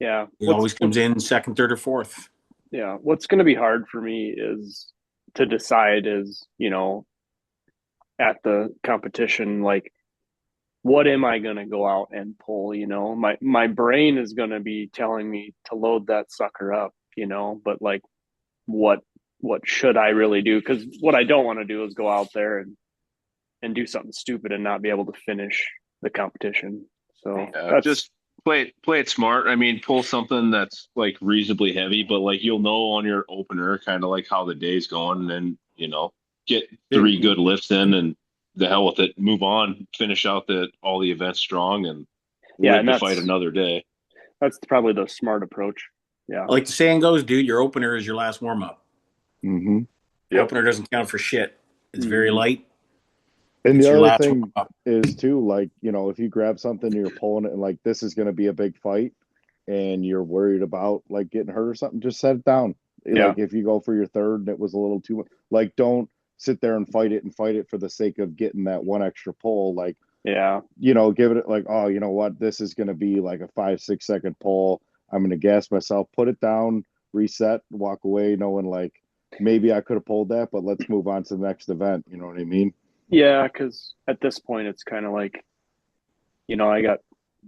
Yeah. He always comes in second, third, or fourth. Yeah. What's going to be hard for me is to decide at the competition, like, what am I going to go out and pull? My brain is going to be telling me to load that sucker up, but like, what should I really do? Because what I don't want to do is go out there and do something stupid and not be able to finish the competition. So just play it smart. I mean, pull something that's like reasonably heavy, but like you'll know on your opener kind of like how the day's going, and then get 3 good lifts in, and the hell with it. Move on, finish out all the events strong, and live to fight another day. That's probably the smart approach. Yeah, like the saying goes, dude, your opener is your last warm up. Mm-hmm. The opener doesn't count for shit. It's very light. And the other thing is too, like, if you grab something, you're pulling it and like, this is going to be a big fight and you're worried about like getting hurt or something, just set it down. Yeah. Like if you go for your third and it was a little too much, like, don't sit there and fight it for the sake of getting that one extra pull. Like, give it like, oh, you know what? This is going to be like a 5-6 second pull. I'm going to gas myself, put it down, reset, walk away, knowing like, maybe I could have pulled that, but let's move on to the next event. You know what I mean? Yeah, because at this point, it's kind of like, I got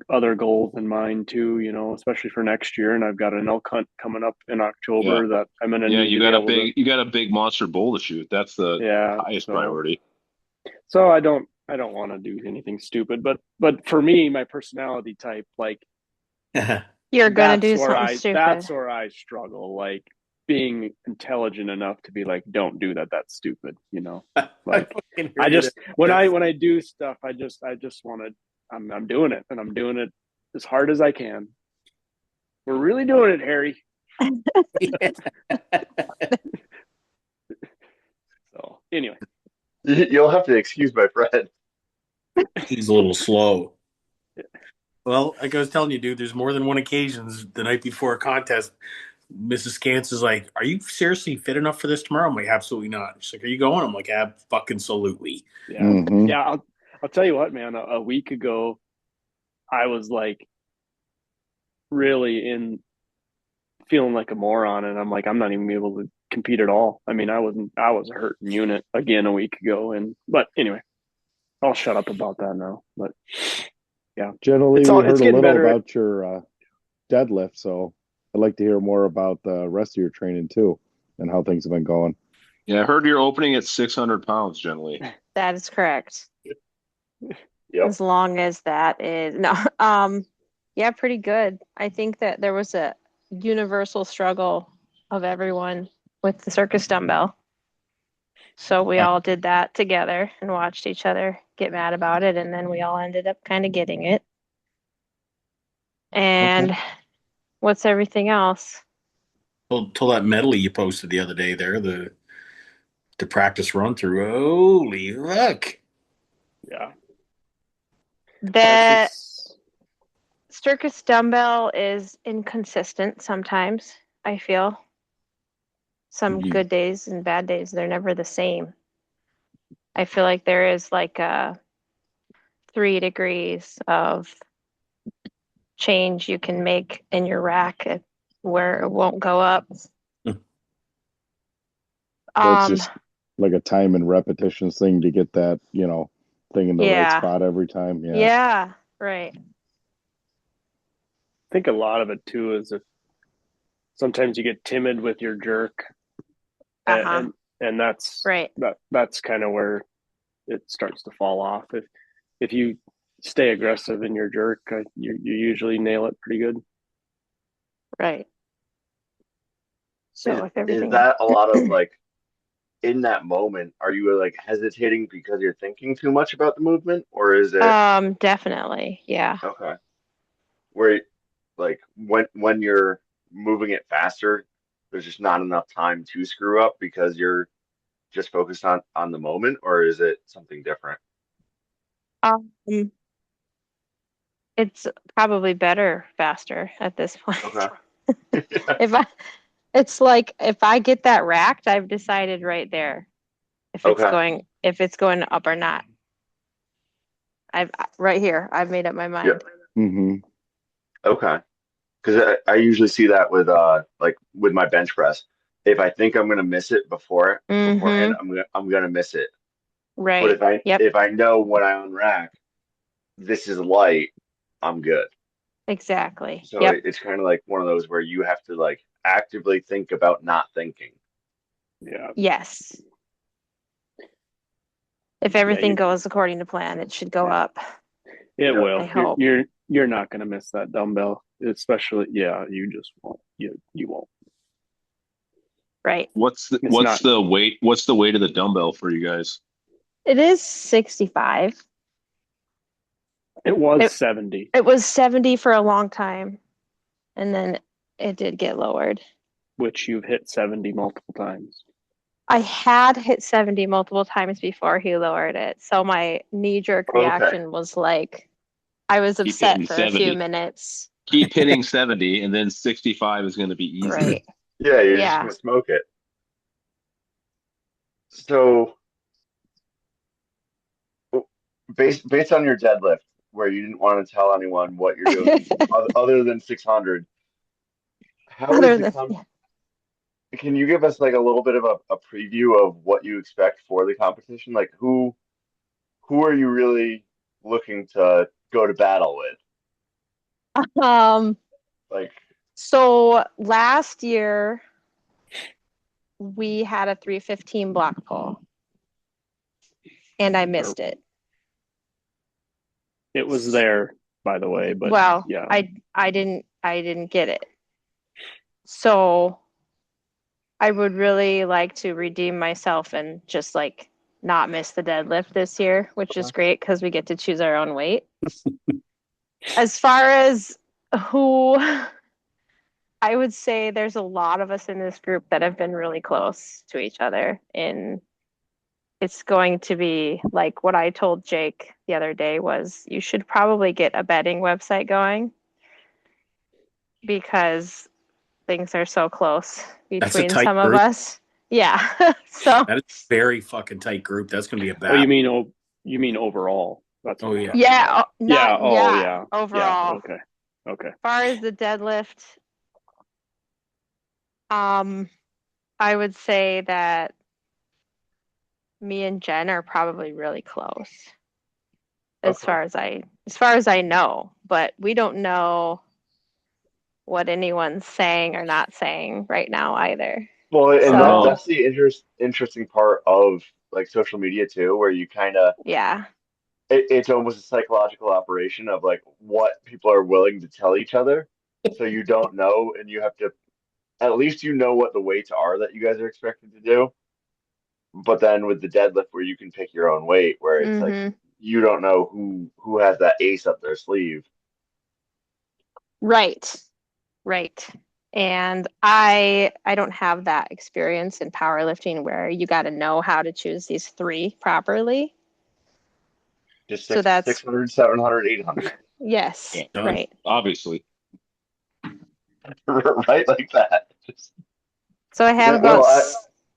other goals in mind too, especially for next year. And I've got an elk hunt coming up in October that I'm going to Yeah, need to be able to. you got a big monster bull to shoot. That's the Yeah, highest priority. So I don't want to do anything stupid, but for me, my personality type, like You're gonna do something stupid. That's where I struggle, like being intelligent enough to be like, don't do that. That's stupid, Like I just when I do stuff, I just want to. I'm doing it, and I'm doing it as hard as I can. We're really doing it, Harry. So anyway, You'll have to excuse my friend. He's a little slow. Well, like I was telling you, dude, there's more than one occasions the night before a contest. Mrs. Scants is like, "Are you seriously fit enough for this tomorrow?" I'm like, "Absolutely not." She's like, "Are you going?" I'm like, "Fucking-solutely." Yeah, Mhm. yeah. I'll tell you what, man. A week ago, I was like really in feeling like a moron, and I'm like, I'm not even gonna be able to compete at all. I mean, I was a hurting unit again a week ago, but anyway, I'll shut up about that now. But yeah, Generally, we heard a getting little better about your deadlift, so I'd like to hear more about the rest of your training too, and how things have been going. Yeah, I heard you're opening at 600 pounds, generally. That is correct. Yep. As long as that is no, yeah, pretty good. I think that there was a universal struggle of everyone with the circus dumbbell. So we all did that together and watched each other get mad about it, and then we all ended up kind of getting it. And what's everything else? Till that medley you posted the other day there, the practice run through. Holy fuck. Yeah. The circus dumbbell is inconsistent sometimes, I feel. Some good days and bad days, they're never the same. I feel like there is like a 3 degrees of change you can make in your rack where it won't go up. That's just like a time and repetitions thing to get that, thing in the right spot every time. Yeah. Yeah, right. I think a lot of it too is if sometimes you get timid with your jerk, and that's right. That's kind of where it starts to fall off. If you stay aggressive in your jerk, you usually nail it pretty good. Right. So if everything is that a lot of like in that moment, are you like hesitating because you're thinking too much about the movement, or is it definitely, yeah. okay? Where like when you're moving it faster, there's just not enough time to screw up because you're just focused on the moment, or is it something different? Um, it's probably better faster at this point. Okay. It's like if I get that racked, I've decided right there if it's going up or not. I've right here. I've made up my mind. Yep. Mm-hmm. Okay. Because I usually see that with like with my bench press. If I think I'm gonna miss it beforehand, I'm gonna miss it. Right. But if I know when I unrack, this is light, I'm good. Exactly. So it's kind of like one of those where you have to like actively think about not thinking. Yeah. Yes. If everything goes according to plan, it should go up. It will. I hope. You're not going to miss that dumbbell, especially. Yeah, you just won't. You won't. Right. What's the weight? What's the weight of the dumbbell for you guys? It is 65. It was 70. It was 70 for a long time, and then it did get lowered. Which you've hit 70 multiple times. I had hit 70 multiple times before he lowered it. So my knee-jerk reaction was like, I was upset for 70. A few minutes. Keep hitting 70, and then 65 is going to be easy. Right. Yeah, you're just going to smoke it. So, based on your deadlift, where you didn't want to tell anyone what you're doing other than 600, can you give us like a little bit of a preview of what you expect for the competition? Like who are you really looking to go to battle with? Like, So last year we had a 315 block pull and I missed it. It was there, by the way, but Well, yeah. I didn't get it. So I would really like to redeem myself and just like not miss the deadlift this year, which is great because we get to choose our own weight. As far as who, I would say there's a lot of us in this group that have been really close to each other. And it's going to be like what I told Jake the other day was you should probably get a betting website going because things are so close That's a between tight some of group. us. Yeah. So That is a very fucking tight group. That's going to be a Oh, battle. you mean overall? That's Oh, what yeah. yeah, yeah. not Oh, yeah, yeah. overall. Yeah. Okay. As far as the deadlift, I would say that me and Jen are probably really close as far as I know, but we don't know what anyone's saying or not saying right now either. well, and So that's the interesting part of like social media too, where you kind of yeah. it's almost a psychological operation of like what people are willing to tell each other. So you don't know, and you have to at least you know what the weights are that you guys are expected to do. But then with the deadlift, where you can pick your own weight, where it's like Mm-hmm. you don't know who has that ace up their sleeve. Right. Right. And I don't have that experience in powerlifting where you got to know how to choose these three properly. Just So six, that's 600, 700, 800. yes, Done. right. Obviously. Right like that. Just, So I have Yeah, about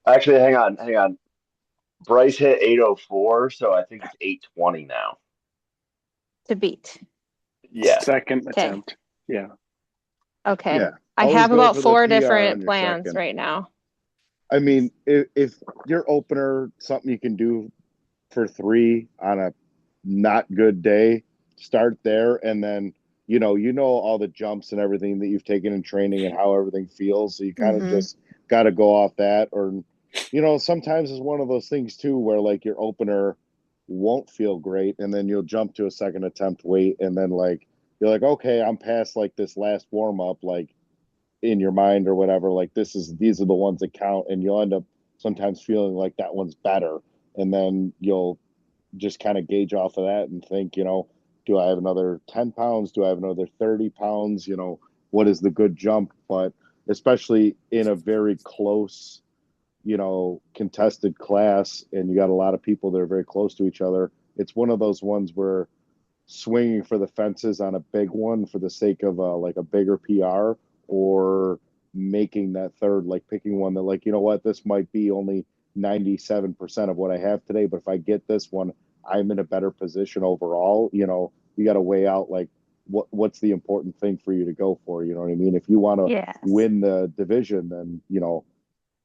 actually, hang on. Bryce hit 804, so I think it's 820 now. to beat. Yeah. Second Okay. attempt. Yeah. Okay. yeah. I Always have go about for the 4 PR on different your plans second. right now. I mean, if your opener something you can do for 3 on a not good day, start there, and then you know all the jumps and everything that you've taken in training and how everything feels. So you kind of Mm-hmm. just got to go off that, or sometimes it's one of those things too where like your opener won't feel great, and then you'll jump to a second attempt weight, and then like you're like, okay, I'm past like this last warm up, like in your mind or whatever, like these are the ones that count, and you'll end up sometimes feeling like that one's better, and then you'll just kind of gauge off of that and think, do I have another 10 pounds? Do I have another 30 pounds? What is the good jump? But especially in a very close, contested class, and you got a lot of people that are very close to each other, it's one of those ones where swinging for the fences on a big one for the sake of like a bigger PR, or making that third, like picking one that like, what, this might be only 97% of what I have today, but if I get this one, I'm in a better position overall. You got to weigh out like what's the important thing for you to go for. You know what I mean? If you want to Yes. win the division, then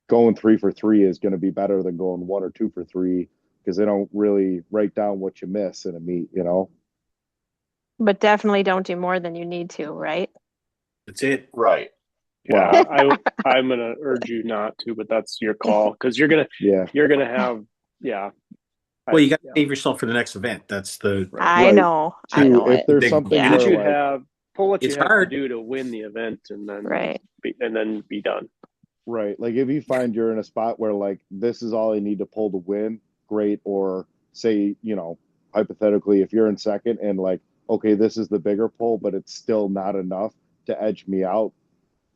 going 3 for 3 is going to be better than going 1 or 2 for 3, because they don't really write down what you miss in a meet. But definitely don't do more than you need to, right? That's it. Right. Yeah. I'm gonna urge you not to, but that's your call because you're gonna have Well, you got to save yourself for the next event. That's the I know. I Two, know if it. there's big something Yeah. do what where you like have, pull what you It's have hard. to do to win the event, and then Right. be done. right, like if you find you're in a spot where like this is all I need to pull to win, great. Or say, hypothetically, if you're in second and like, okay, this is the bigger pull, but it's still not enough to edge me out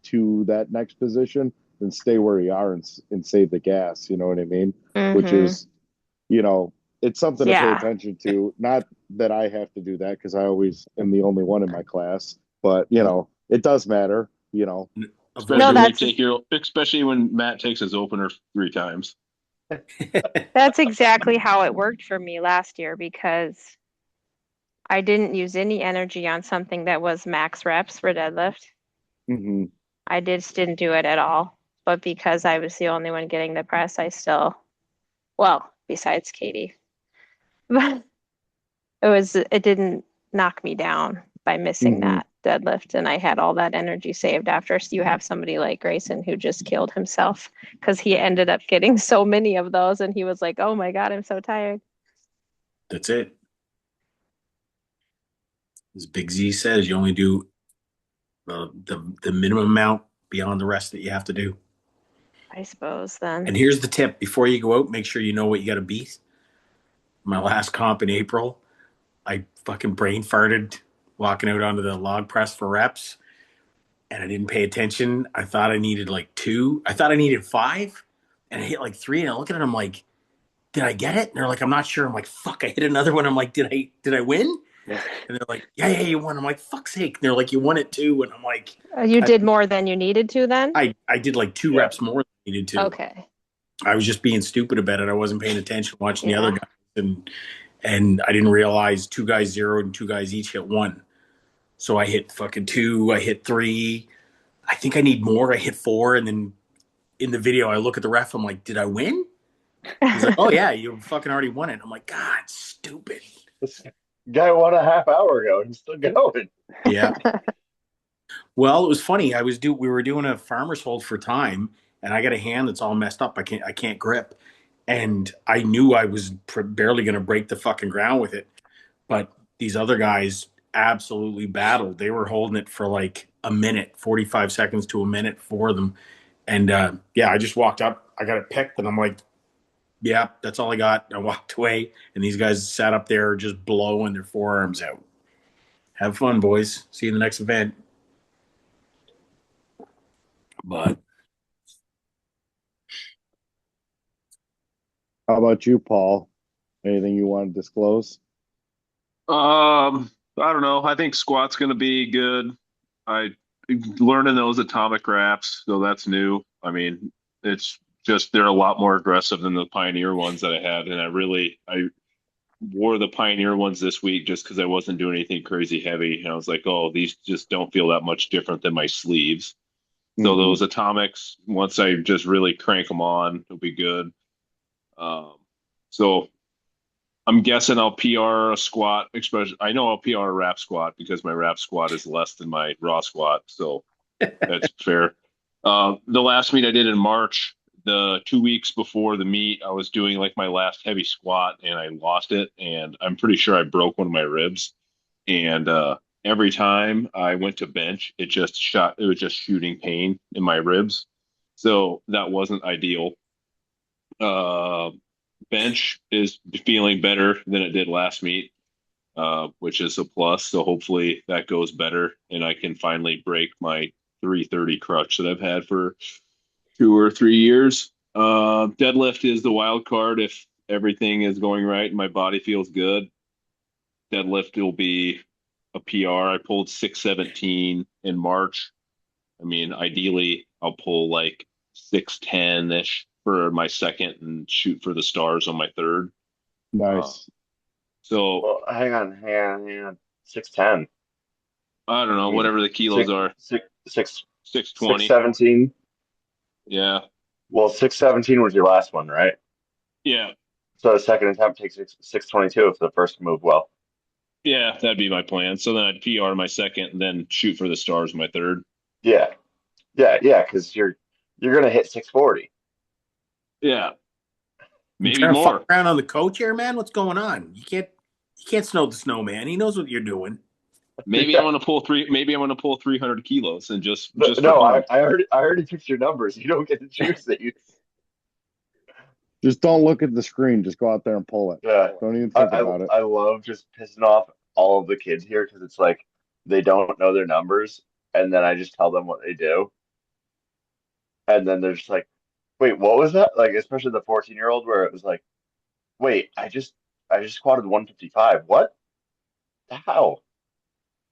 to that next position, then stay where you are and save the gas. You know what I mean? Which Mm-hmm. is, it's something to pay Yeah. attention to. Not that I have to do that because I always am the only one in my class, but it does matter. Especially when Matt takes his opener 3 times. That's exactly how it worked for me last year because I didn't use any energy on something that was max reps for deadlift. Mm-hmm. I just didn't do it at all. But because I was the only one getting the press, I still, well, besides Katie, but it didn't knock me down by missing Mm-hmm. that. deadlift, and I had all that energy saved after. So you have somebody like Grayson who just killed himself because he ended up getting so many of those, and he was like, "Oh my God, I'm so tired." That's it. As Big Z says, you only do the minimum amount beyond the rest that you have to do. I suppose then. And here's the tip: before you go out, make sure you know what you got to beat. My last comp in April, I fucking brain farted walking out onto the log press for reps, and I didn't pay attention. I thought I needed like 2. I thought I needed 5, and I hit like 3. And I look at it, I'm like, did I get it? And they're like, I'm not sure. I'm like, fuck, I hit another one. I'm like, did I win? And they're like, yeah, you won. I'm like, fuck's sake. And they're like, you won it too. And I'm like, You did more than you needed to then? I did like 2 reps more than I needed to. Okay. I was just being stupid about it. I wasn't paying attention, watching the other Yeah. guys, and I didn't realize 2 guys zeroed and 2 guys each hit 1. So I hit fucking 2. I hit 3. I think I need more. I hit 4, and then in the video, I look at the ref. I'm like, did I win? He's like, oh yeah, you fucking already won it. I'm like, God, stupid. This guy won a half hour ago and he's still going. Yeah. Well, it was funny. We were doing a farmer's hold for time, and I got a hand that's all messed up. I can't grip, and I knew I was barely going to break the fucking ground with it. But these other guys absolutely battled. They were holding it for like a minute, 45 seconds to a minute for them. And yeah, I just walked up. I got it picked, and I'm like, yeah, that's all I got. I walked away, and these guys sat up there just blowing their forearms out. Have fun, boys. See you in the next event. But How about you, Paul? Anything you want to disclose? I don't know. I think squat's going to be good. I learning those atomic wraps, so that's new. I mean, it's just they're a lot more aggressive than the Pioneer ones that I had, and I wore the Pioneer ones this week just because I wasn't doing anything crazy heavy, and I was like, oh, these just don't feel that much different than my sleeves. So those atomics, once I just really crank them on, it'll be good. So I'm guessing I'll PR a squat, especially I know I'll PR a wrap squat because my wrap squat is less than my raw squat, so that's fair. The last meet I did in March, the 2 weeks before the meet, I was doing like my last heavy squat and I lost it, and I'm pretty sure I broke one of my ribs. And every time I went to bench, it was just shooting pain in my ribs. So that wasn't ideal. Bench is feeling better than it did last meet, which is a plus. So hopefully that goes better and I can finally break my 330 crutch that I've had for 2 or 3 years. Deadlift is the wild card. If everything is going right and my body feels good, deadlift will be a PR. I pulled 617 in March. I mean, ideally, I'll pull like 610 ish for my second and shoot for the stars on my third. Nice. So Well, hang on. 610. I don't know, whatever the kilos are. 620. 617. Yeah. Well, 617 was your last one, right? Yeah. So the second attempt takes 622 if the first move well. Yeah, that'd be my plan. So then I'd PR my second and then shoot for the stars my third. Yeah. Because you're gonna hit 640. Yeah. you Maybe trying to more. fuck around on the coach here, man? What's going on? You can't snow the snowman. He knows what you're doing. Maybe I'm gonna pull 300 kilos and just No, for fun. I already picked your numbers. You don't get to choose these. Just don't look at the screen. Just go out there and pull it. Yeah. Don't even think about it. I love just pissing off all of the kids here because it's like they don't know their numbers, and then I just tell them what they do, and then they're just like, "Wait, what was that?" Like, especially the 14-year-old, where it was like, "Wait, I just squatted 155. What? How?"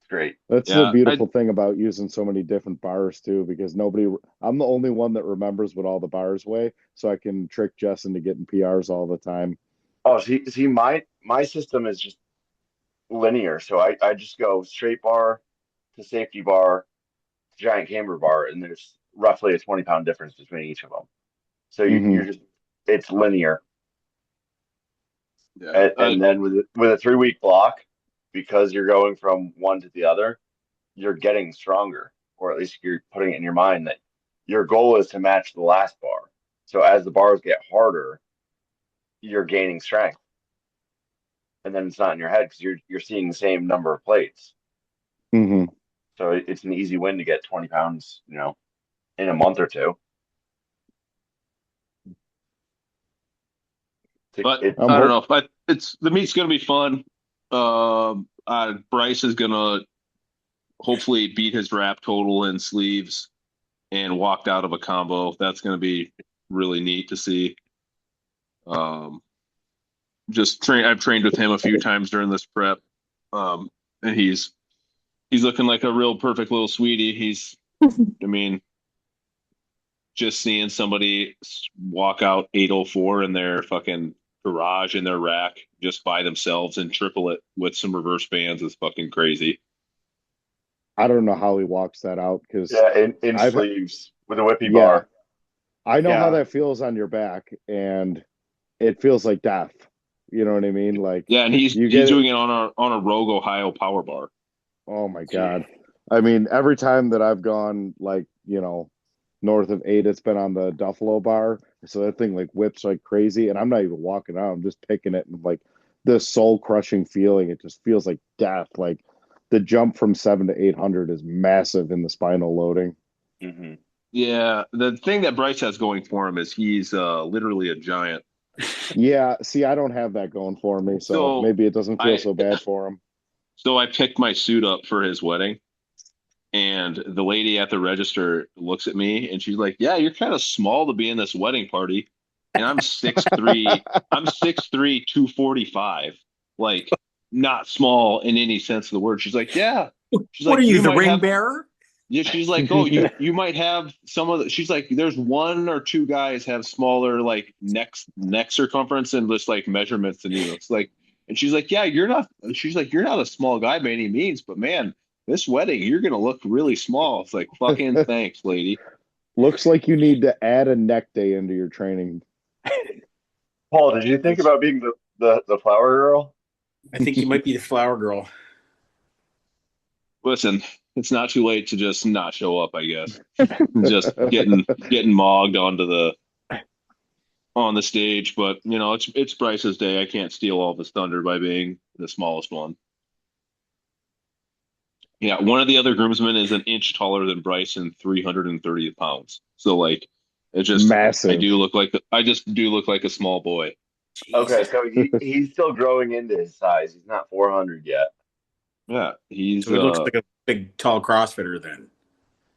It's great. That's Yeah, the beautiful thing about using so many different bars too, because I'm the only one that remembers what all the bars weigh, so I can trick Jess into getting PRs all the time. Oh, see, my system is just linear, so I just go straight bar to safety bar to giant camber bar, and there's roughly a 20-pound difference between each of them. So you're just it's linear. yeah. And then with a 3-week block, because you're going from one to the other, you're getting stronger, or at least you're putting it in your mind that your goal is to match the last bar. So as the bars get harder, you're gaining strength, and then it's not in your head because you're seeing the same number of plates. Hmm. So it's an easy win to get 20 pounds, in a month or two. But It, I don't know. But the meet's gonna be fun. Bryce is gonna hopefully beat his wrap total in sleeves and walked out of a combo. That's gonna be really neat to see. I've trained with him a few times during this prep. And he's looking like a real perfect little sweetie. I mean, just seeing somebody walk out 804 in their fucking garage in their rack just by themselves and triple it with some reverse bands is fucking crazy. I don't know how he walks that out because in sleeves with a whippy yeah, bar. I know Yeah. how that feels on your back, and it feels like death. You know what I mean? Like, Yeah, and he's doing it on a Rogue Ohio power bar. oh my God. I mean, every time that I've gone like, north of 8, it's been on the Duffalo bar. So that thing like whips like crazy, and I'm not even walking out. I'm just picking it, and like this soul crushing feeling. It just feels like death. Like the jump from 7 to 800 is massive in the spinal loading. Mm-hmm. Yeah, the thing that Bryce has going for him is he's literally a giant. Yeah, see, I don't have that going for me, so maybe it doesn't feel so bad for him. So I picked my suit up for his wedding, and the lady at the register looks at me and she's like, "Yeah, you're kind of small to be in this wedding party." And I'm 6'3", 245, like not small in any sense of the word. She's like, "Yeah." She's What like, are you, "You the might ring have." bearer? Yeah, she's like, "Oh, you might have some of the." She's like, "There's one or two guys have smaller like neck circumference and just like measurements than you." It's like, and she's like, "Yeah, you're not." She's like, "You're not a small guy by any means, but man, this wedding, you're gonna look really small." It's like, fucking thanks, lady. Looks like you need to add a neck day into your training. Paul, did you think about being the flower girl? I think you might be the flower girl. Listen, it's not too late to just not show up, I guess. Just getting mogged on the stage, but it's Bryce's day. I can't steal all this thunder by being the smallest one. Yeah, one of the other groomsmen is an inch taller than Bryce and 330 pounds. So like, it's just massive. I just do look like a small boy. Okay, so he's still growing into his size. He's not 400 yet. Yeah, So he looks like a big, tall CrossFitter then.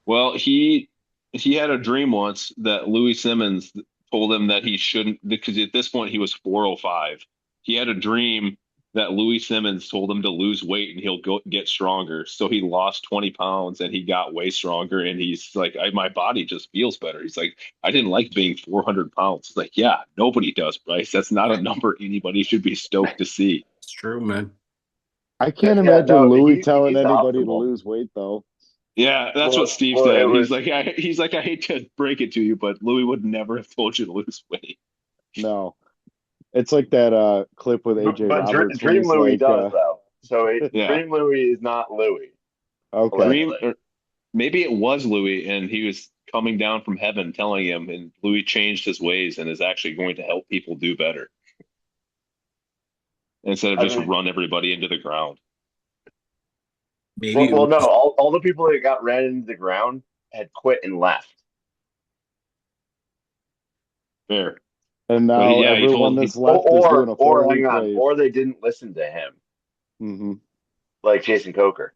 Well, he had a dream once that Louis Simmons told him that he shouldn't, because at this point he was 405. He had a dream that Louis Simmons told him to lose weight and he'll get stronger. So he lost 20 pounds and he got way stronger. And he's like, my body just feels better. He's like, I didn't like being 400 pounds. It's like, yeah, nobody does, Bryce. That's not a number anybody should be stoked to see. It's true, man. I can't imagine Louis telling anybody to lose weight, though. Yeah, that's what Steve said. He's like, I hate to break it to you, but Louis would never have told you to lose weight. No. It's like that clip with AJ Roberts. Dream Louis like, does, though. So yeah. Dream Louis is not Louis. Okay. Maybe it was Louis, and he was coming down from heaven telling him, and Louis changed his ways and is actually going to help people do better. Instead of just run everybody into the ground. Maybe. Well, no. All the people that got ran into the ground had quit and left. Fair. And now everyone that's left is doing a 4-week wave. Or they didn't listen to him. Mm-hmm. Like Jason Coker.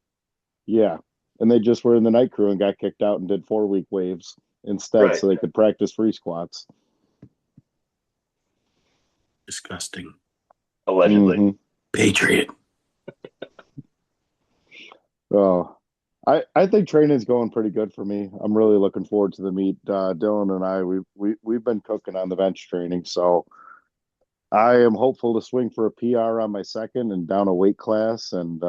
Yeah. And they just were in the night crew and got kicked out and did 4-week waves instead so they could practice free squats. Disgusting. Allegedly. Mm-hmm. Patriot. Oh, I think training's going pretty good for me. I'm really looking forward to the meet. Dylan and I, we've been cooking on the bench training, so I am hopeful to swing for a PR on my second and down a weight class and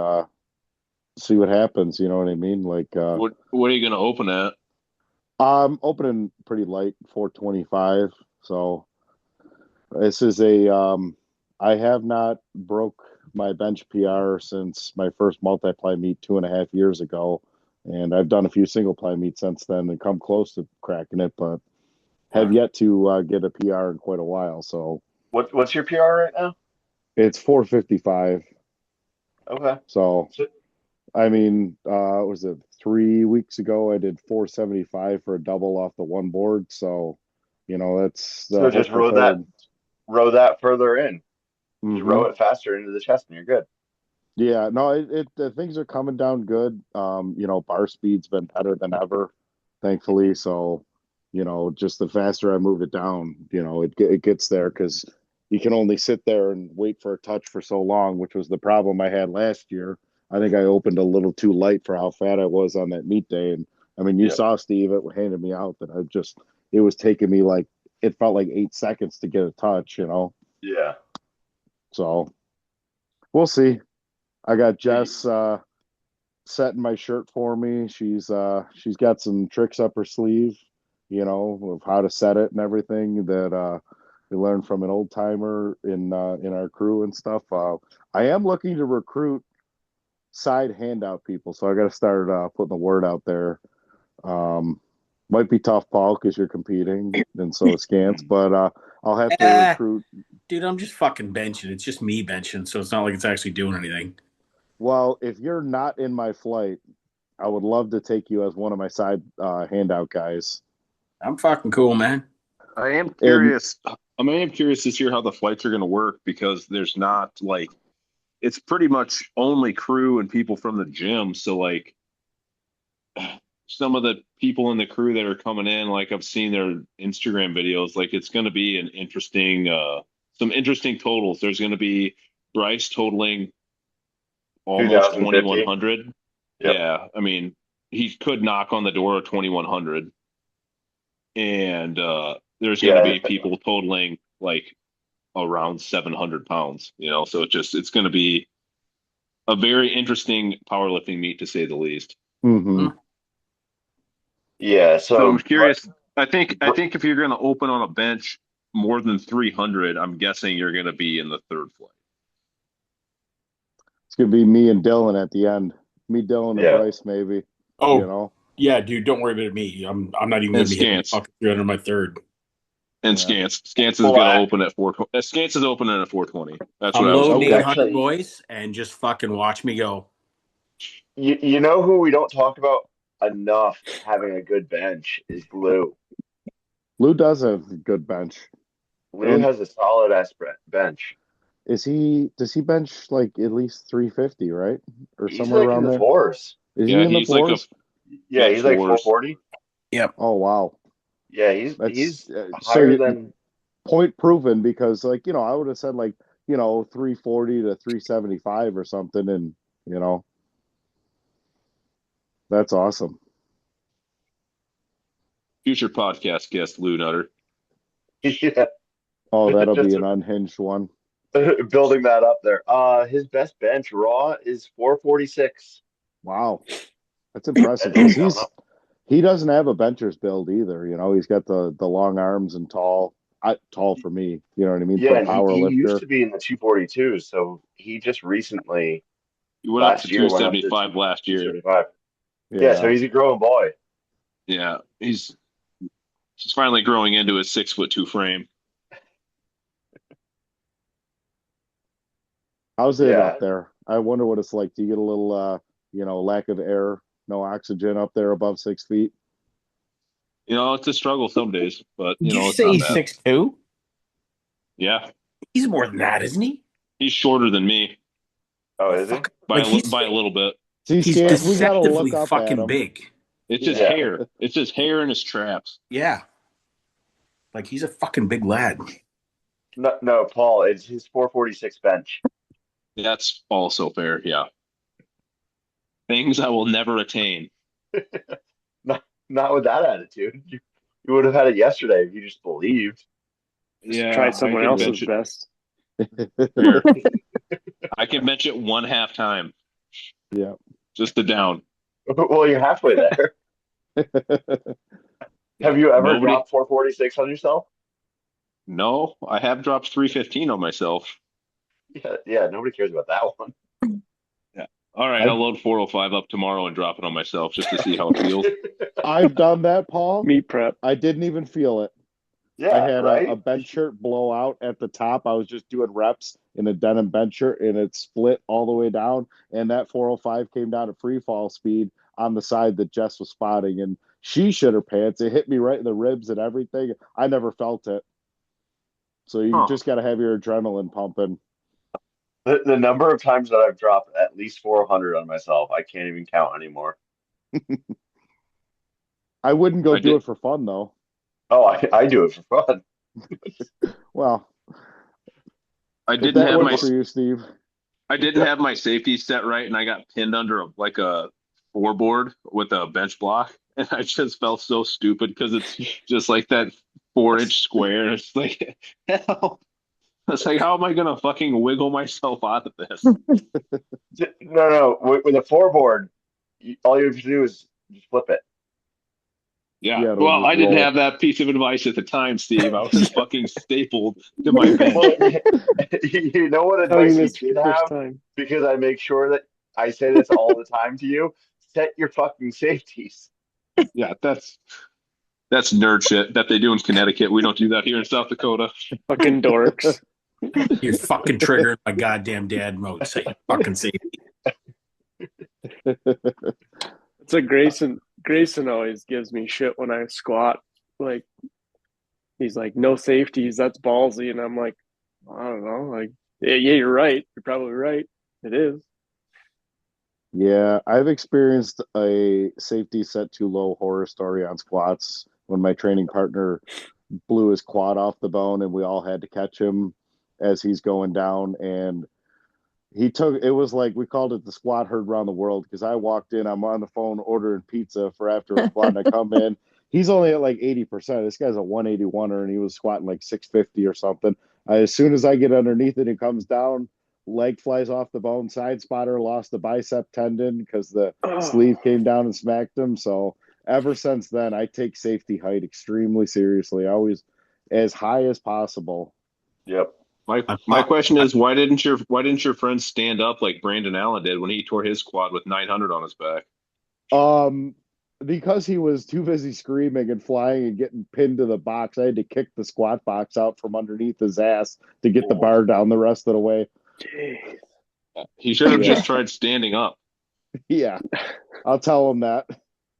see what happens. You know what I mean? Like, what are you going to open at? I'm opening pretty light, 425. So this is I have not broke my bench PR since my first multiply meet 2.5 years ago And I've done a few single ply meets since then and come close to cracking it, but have yet to get a PR in quite a while. So What's your PR right now? it's 455. Okay. So I mean, was it 3 weeks ago? I did 475 for a double off the one board. So, that's the So just hope for row that further in. Just row third. it faster into the chest, and you're good. Yeah, no, the things are coming down good. Bar speed's been better than ever, thankfully. So, just the faster I move it down, it gets there because you can only sit there and wait for a touch for so long, which was the problem I had last year. I think I opened a little too light for how fat I was on that meet day. And I mean, you Yep. saw Steve, it handed me out that it was taking me it felt like 8 seconds to get a touch, Yeah. So we'll see. I got Jess setting my shirt for me. She's got some tricks up her sleeve, of how to set it and everything that we learned from an old timer in our crew and stuff. I am looking to recruit side handout people, so I got to start putting the word out there. Might be tough, Paul, because you're competing, and so is Scants, but I'll have to recruit. Dude, I'm just fucking benching. It's just me benching, so it's not like it's actually doing anything. Well, if you're not in my flight, I would love to take you as one of my side handout guys. I'm fucking cool, man. I am curious. I am curious to hear how the flights are going to work because there's not it's pretty much only crew and people from the gym. So some of the people in the crew that are coming in, I've seen their Instagram videos, it's going to be an interesting, some interesting totals. There's going to be Bryce totaling almost 2050. 2,100. Yep. Yeah. I mean, he could knock on the door of 2,100. And there's going to be people totaling around 700 pounds, so it's going to be a very interesting powerlifting meet to say the least. Mm-hmm. Yeah. So I'm curious. I think if you're going to open on a bench more than 300, I'm guessing you're going to be in the third flight. It's going to be me and Dylan at the end. Me, Dylan, and Bryce, maybe. Oh, yeah, dude, don't worry about me. I'm not even going to be hitting fucking 300 my third. And Scants is going to open at 420. Scants is opening at 420. That's what I was loading 800 boys and just fucking watch me go. You know who we don't talk about enough having a good bench is Lou. Lou does have a good bench. Lou has a solid ass bench. Does he bench at least 350, right? Or he's somewhere around in the there? Fours. Is he in the fours? Yeah, he's 440. Yep. Oh wow. Yeah, he's higher than point proven because I would have said 340 to 375 or something, and that's awesome. Future podcast guest Lou Nutter. Yeah. Oh, that'll be an unhinged one. Building that up there. His best bench raw is 446. Wow, that's impressive. He doesn't have a bencher's build either. He's got the long arms and tall for me. You know what I mean? Yeah, he used to be in the 242, so he just recently. He went up to 275 last year. 275. Yeah, so he's a growing boy. Yeah, he's finally growing into his 6'2" frame. How's it up there? I wonder what it's like. Do you get a little, lack of air, no oxygen up there above 6 feet? It's a struggle some days, but Did you it's say not he's bad. 6'2"? Yeah, he's more than that, isn't he? He's shorter than me. Oh, is he? By a little bit. He's deceptively fucking big. It's his hair. It's his hair and his traps. Yeah. He's a fucking big lad. No, Paul, it's his 446 bench. That's also fair, yeah. Things I will never attain. Not with that attitude. You would have had it yesterday if you just believed. Just try someone else's best. I can bench it 1/2 time. Yeah. Just a down. Well, you're halfway there. Have you ever dropped 446 on yourself? No, I have dropped 315 on myself. Yeah, nobody cares about that one. Yeah. All right, I'll load 405 up tomorrow and drop it on myself just to see how it feels. I've done that, Paul. Meat prep. I didn't even feel it. Yeah, I had right. a bench shirt blow out at the top. I was just doing reps in a denim bench shirt, and it split all the way down. And that 405 came down at free fall speed on the side that Jess was spotting, and she shit her pants. It hit me right in the ribs and everything. I never felt it. So you just got to have your adrenaline pumping. The number of times that I've dropped at least 400 on myself, I can't even count anymore. I wouldn't go do it for fun, though. Oh, I do it for fun. Well, I didn't have my for you, Steve. I didn't have my safety set right, and I got pinned under a floorboard with a bench block, and I just felt so stupid because it's just like that 4-inch square. It's like, hell. It's like, how am I gonna fucking wiggle myself out of this? No. With a floorboard, all you have to do is just flip it. Yeah. Well, I didn't have that piece of advice at the time, Steve. I was fucking stapled to my bench. Well, you know what advice you did have? Because I make sure that I say this all the time to you. Set your fucking safeties. Yeah, that's nerd shit that they do in Connecticut. We don't do that here in South Dakota. Fucking dorks. You're fucking triggering my goddamn dad mode. Say fucking safety. It's like Grayson always gives me shit when I squat. Like, he's like, no safeties, that's ballsy. And I'm like, I don't know. Like, yeah, you're right. You're probably right. It is. Yeah, I've experienced a safety set too low horror story on squats when my training partner blew his quad off the bone and we all had to catch him as he's going down. And it was like, we called it the squat herd around the world, because I walked in, I'm on the phone ordering pizza for after a squat, and I come in, he's only at like 80%. This guy's a 181er, and he was squatting like 650 or something. As soon as I get underneath it, it comes down, leg flies off the bone, side spotter, lost the bicep tendon because the sleeve came down and smacked him. So ever since then, I take safety height extremely seriously, always as high as possible. Yep. My question is, why didn't your friend stand up like Brandon Allen did when he tore his quad with 900 on his back? Because he was too busy screaming and flying and getting pinned to the box. I had to kick the squat box out from underneath his ass to get the bar down the rest of the way. Jeez. He should have just tried standing up. Yeah, I'll tell him that.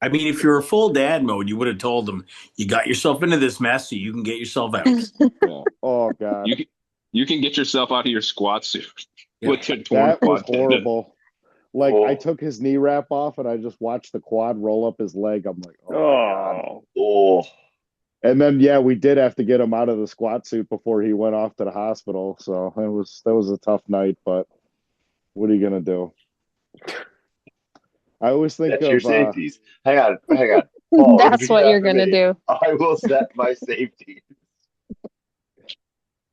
I mean, if you're a full dad mode, you would have told him, you got yourself into this mess so you can get yourself out. Yeah. Oh, God. You can get yourself out of your squat suit with your torn that was quad horrible. Tendon. Like, I took his knee wrap off and I just watched the quad roll up his leg. I'm like, oh, my God. And then, yeah, we did have to get him out of the squat suit before he went off to the hospital. So that was a tough night, but what are you going to do? I always think That's of your safeties. Hang on. Paul, that's what you're going to do. I will set my safety.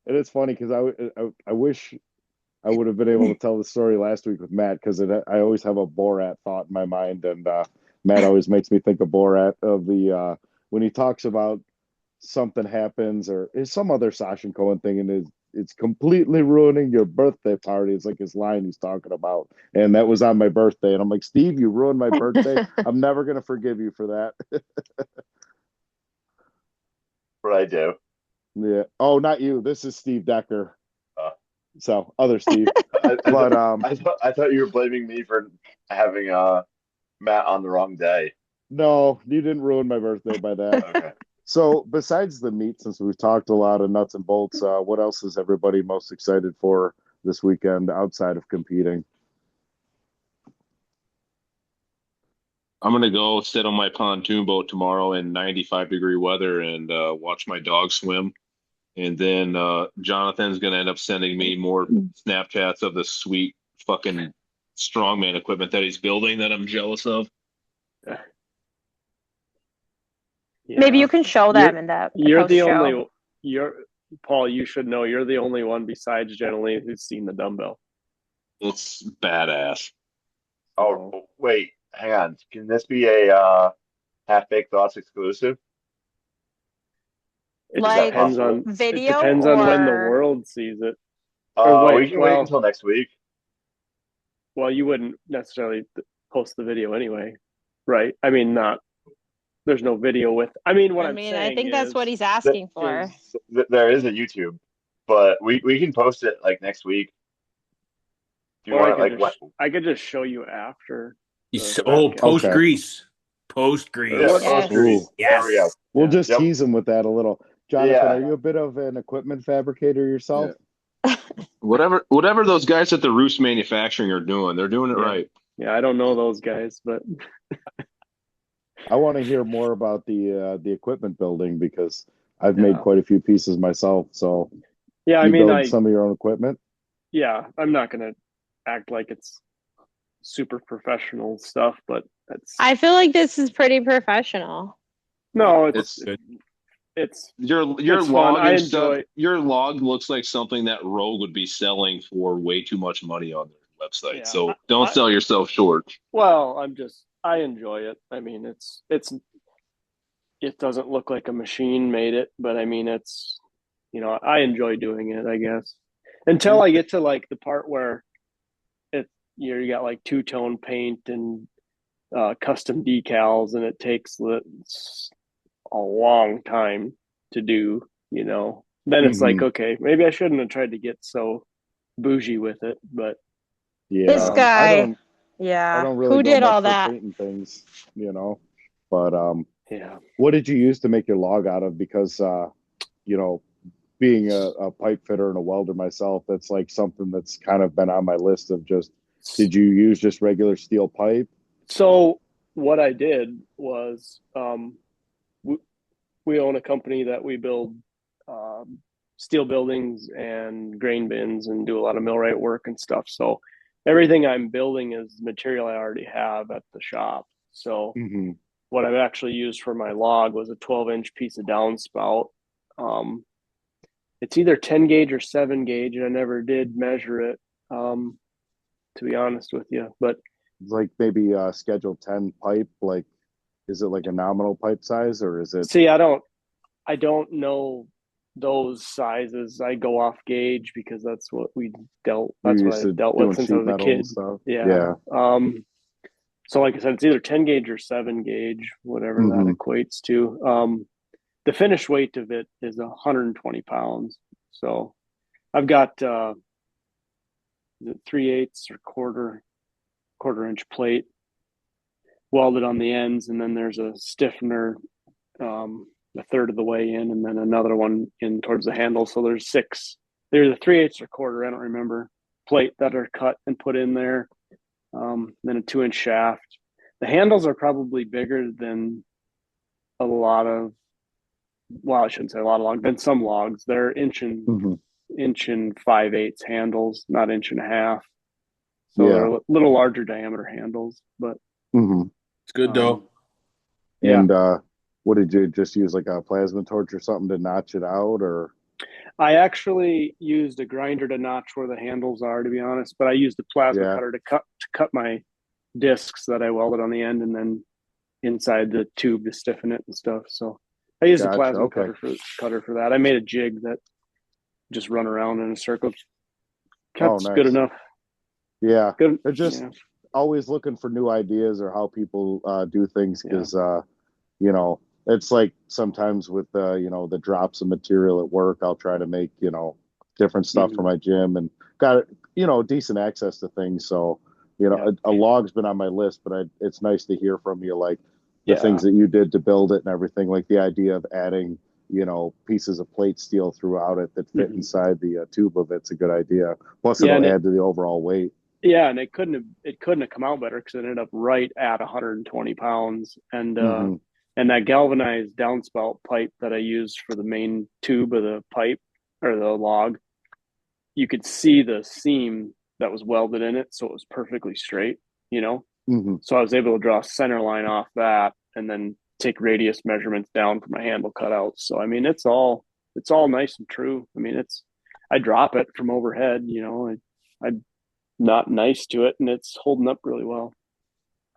And it's funny because I wish I would have been able to tell the story last week with Matt, because I always have a Borat thought in my mind, and Matt always makes me think of Borat, of the when he talks about something happens or is some other Sacha Cohen thing, and it's completely ruining your birthday party. It's like his line he's talking about, and that was on my birthday, and I'm like, Steve, you ruined my birthday. I'm never gonna forgive you for that. What I do. Yeah. Oh, not you. This is Steve Decker. So other Steve. I thought you were blaming me for having Matt on the wrong day. No, you didn't ruin my birthday by that. Okay. So besides the meet, since we've talked a lot of nuts and bolts, what else is everybody most excited for this weekend outside of competing? I'm going to go sit on my pontoon boat tomorrow in 95-degree weather and watch my dog swim. And then Jonathan's going to end up sending me more Snapchats of the sweet fucking strongman equipment that he's building that I'm jealous of. Yeah. Maybe you can show them in that. You're the only. Paul. You should know you're the only one besides Jennilee who's seen the dumbbell. It's badass. Oh wait, hang on. Can this be a Half-Baked Thoughts exclusive? It depends on video. It depends on when the world sees it. We can wait until next week. well, you wouldn't necessarily post the video anyway, right? I mean, not there's no video with. I mean, what I I'm mean, I saying think that's what is he's asking for. is There is a YouTube, but we can post it like next week. Do you or want it like what? I could just show you after the Oh, podcast. post Okay. grease. Post Or Yeah, grease. what? post Yes. grease. There we go. Yes. We'll Yeah. just Yep. tease him with that a little. Jonathan, Yeah. are you a bit of an equipment fabricator yourself? Whatever those guys at the Roost Manufacturing are doing, they're doing it Yeah. right. Yeah, I don't know those guys, but I want to hear more about the equipment building because I've Yeah. made quite a few pieces myself. So yeah, I you mean, build some of your own equipment. yeah, I'm not gonna act like it's super professional stuff, but it's I feel like this is pretty professional. no, It's it's your it's fun. log I and stuff. enjoy. Your log looks like something that Rogue would be selling for way too much money on their website. Yeah, So don't sell yourself short. Well, I enjoy it. I mean, it doesn't look like a machine made it, but I mean, it's I enjoy doing it, I guess. Until I get to like the part where you got like two-tone paint and custom decals, and it takes a long time to do. Then it's like, Mhm. okay, maybe I shouldn't have tried to get so bougie with it, but Yeah, This Um, I guy, don't. I yeah. don't really Who go did much all for that? painting things, But yeah. what did you use to make your log out of? Because being a pipe fitter and a welder myself, that's like something that's kind of been on my list of just. Did you use just regular steel pipe? So what I did was we own a company that we build steel buildings and grain bins and do a lot of millwright work and stuff. So everything I'm building is material I already have at the shop. So Mm-hmm. what I've actually used for my log was a 12-inch piece of downspout. It's either 10 gauge or 7 gauge, and I never did measure it, to be honest with you. But Like maybe schedule 10 pipe. Like, is it like a nominal pipe size or is it? see, I don't know those sizes. I go off gauge because that's what You're that's what used I to dealt with doing since I sheet was a metal kid. and stuff. Yeah. So like I said, it's either 10 gauge or 7 gauge, whatever Mhm. that equates to. The finished weight of it is 120 pounds. So I've got 3/8 or quarter inch plate welded on the ends, and then there's a stiffener a third of the way in, and then another one in towards the handle. So there's 6. They're the 3/8 or quarter, I don't remember, plate that are cut and put in there. Then a 2-inch shaft. The handles are probably bigger than a lot of, well, I shouldn't say a lot of logs, than some logs. They're inch and Mhm. 5/8 handles, not inch and a half. So they're Yeah. a little larger diameter handles, but Mhm. It's good though. yeah. And what did you just use, like a plasma torch or something to notch it out, or? I actually used a grinder to notch where the handles are, to be honest, but I used a plasma Yeah. cutter to cut my discs that I welded on the end, and then inside the tube to stiffen it and stuff. So I used a Gotcha. plasma Okay. cutter for that. I made a jig that just run around in a circle. Oh, Cuts good nice. enough. Yeah. Good. They're just Yeah. always looking for new ideas or how people do things Yeah. because it's like sometimes with the drops of material at work, I'll try to make different stuff for Mhm. my gym and got decent access to things. So Yeah. a log's been on my list, but it's nice to hear from you, like the Yeah. things that you did to build it and everything, like the idea of adding pieces of plate steel throughout it that fit Mhm. inside the tube of it's a good idea. Plus, Yeah, it'll and add to the overall weight. Yeah, and it couldn't have come out better because it ended up right at 120 pounds, and Hmm. that galvanized downspout pipe that I used for the main tube of the pipe or the log, you could see the seam that was welded in it, so it was perfectly straight. Hmm. So I was able to draw a center line off that, and then take radius measurements down for my handle cutouts. So I mean, it's all nice and true. I mean, I drop it from overhead. I not nice to it, and it's holding up really well.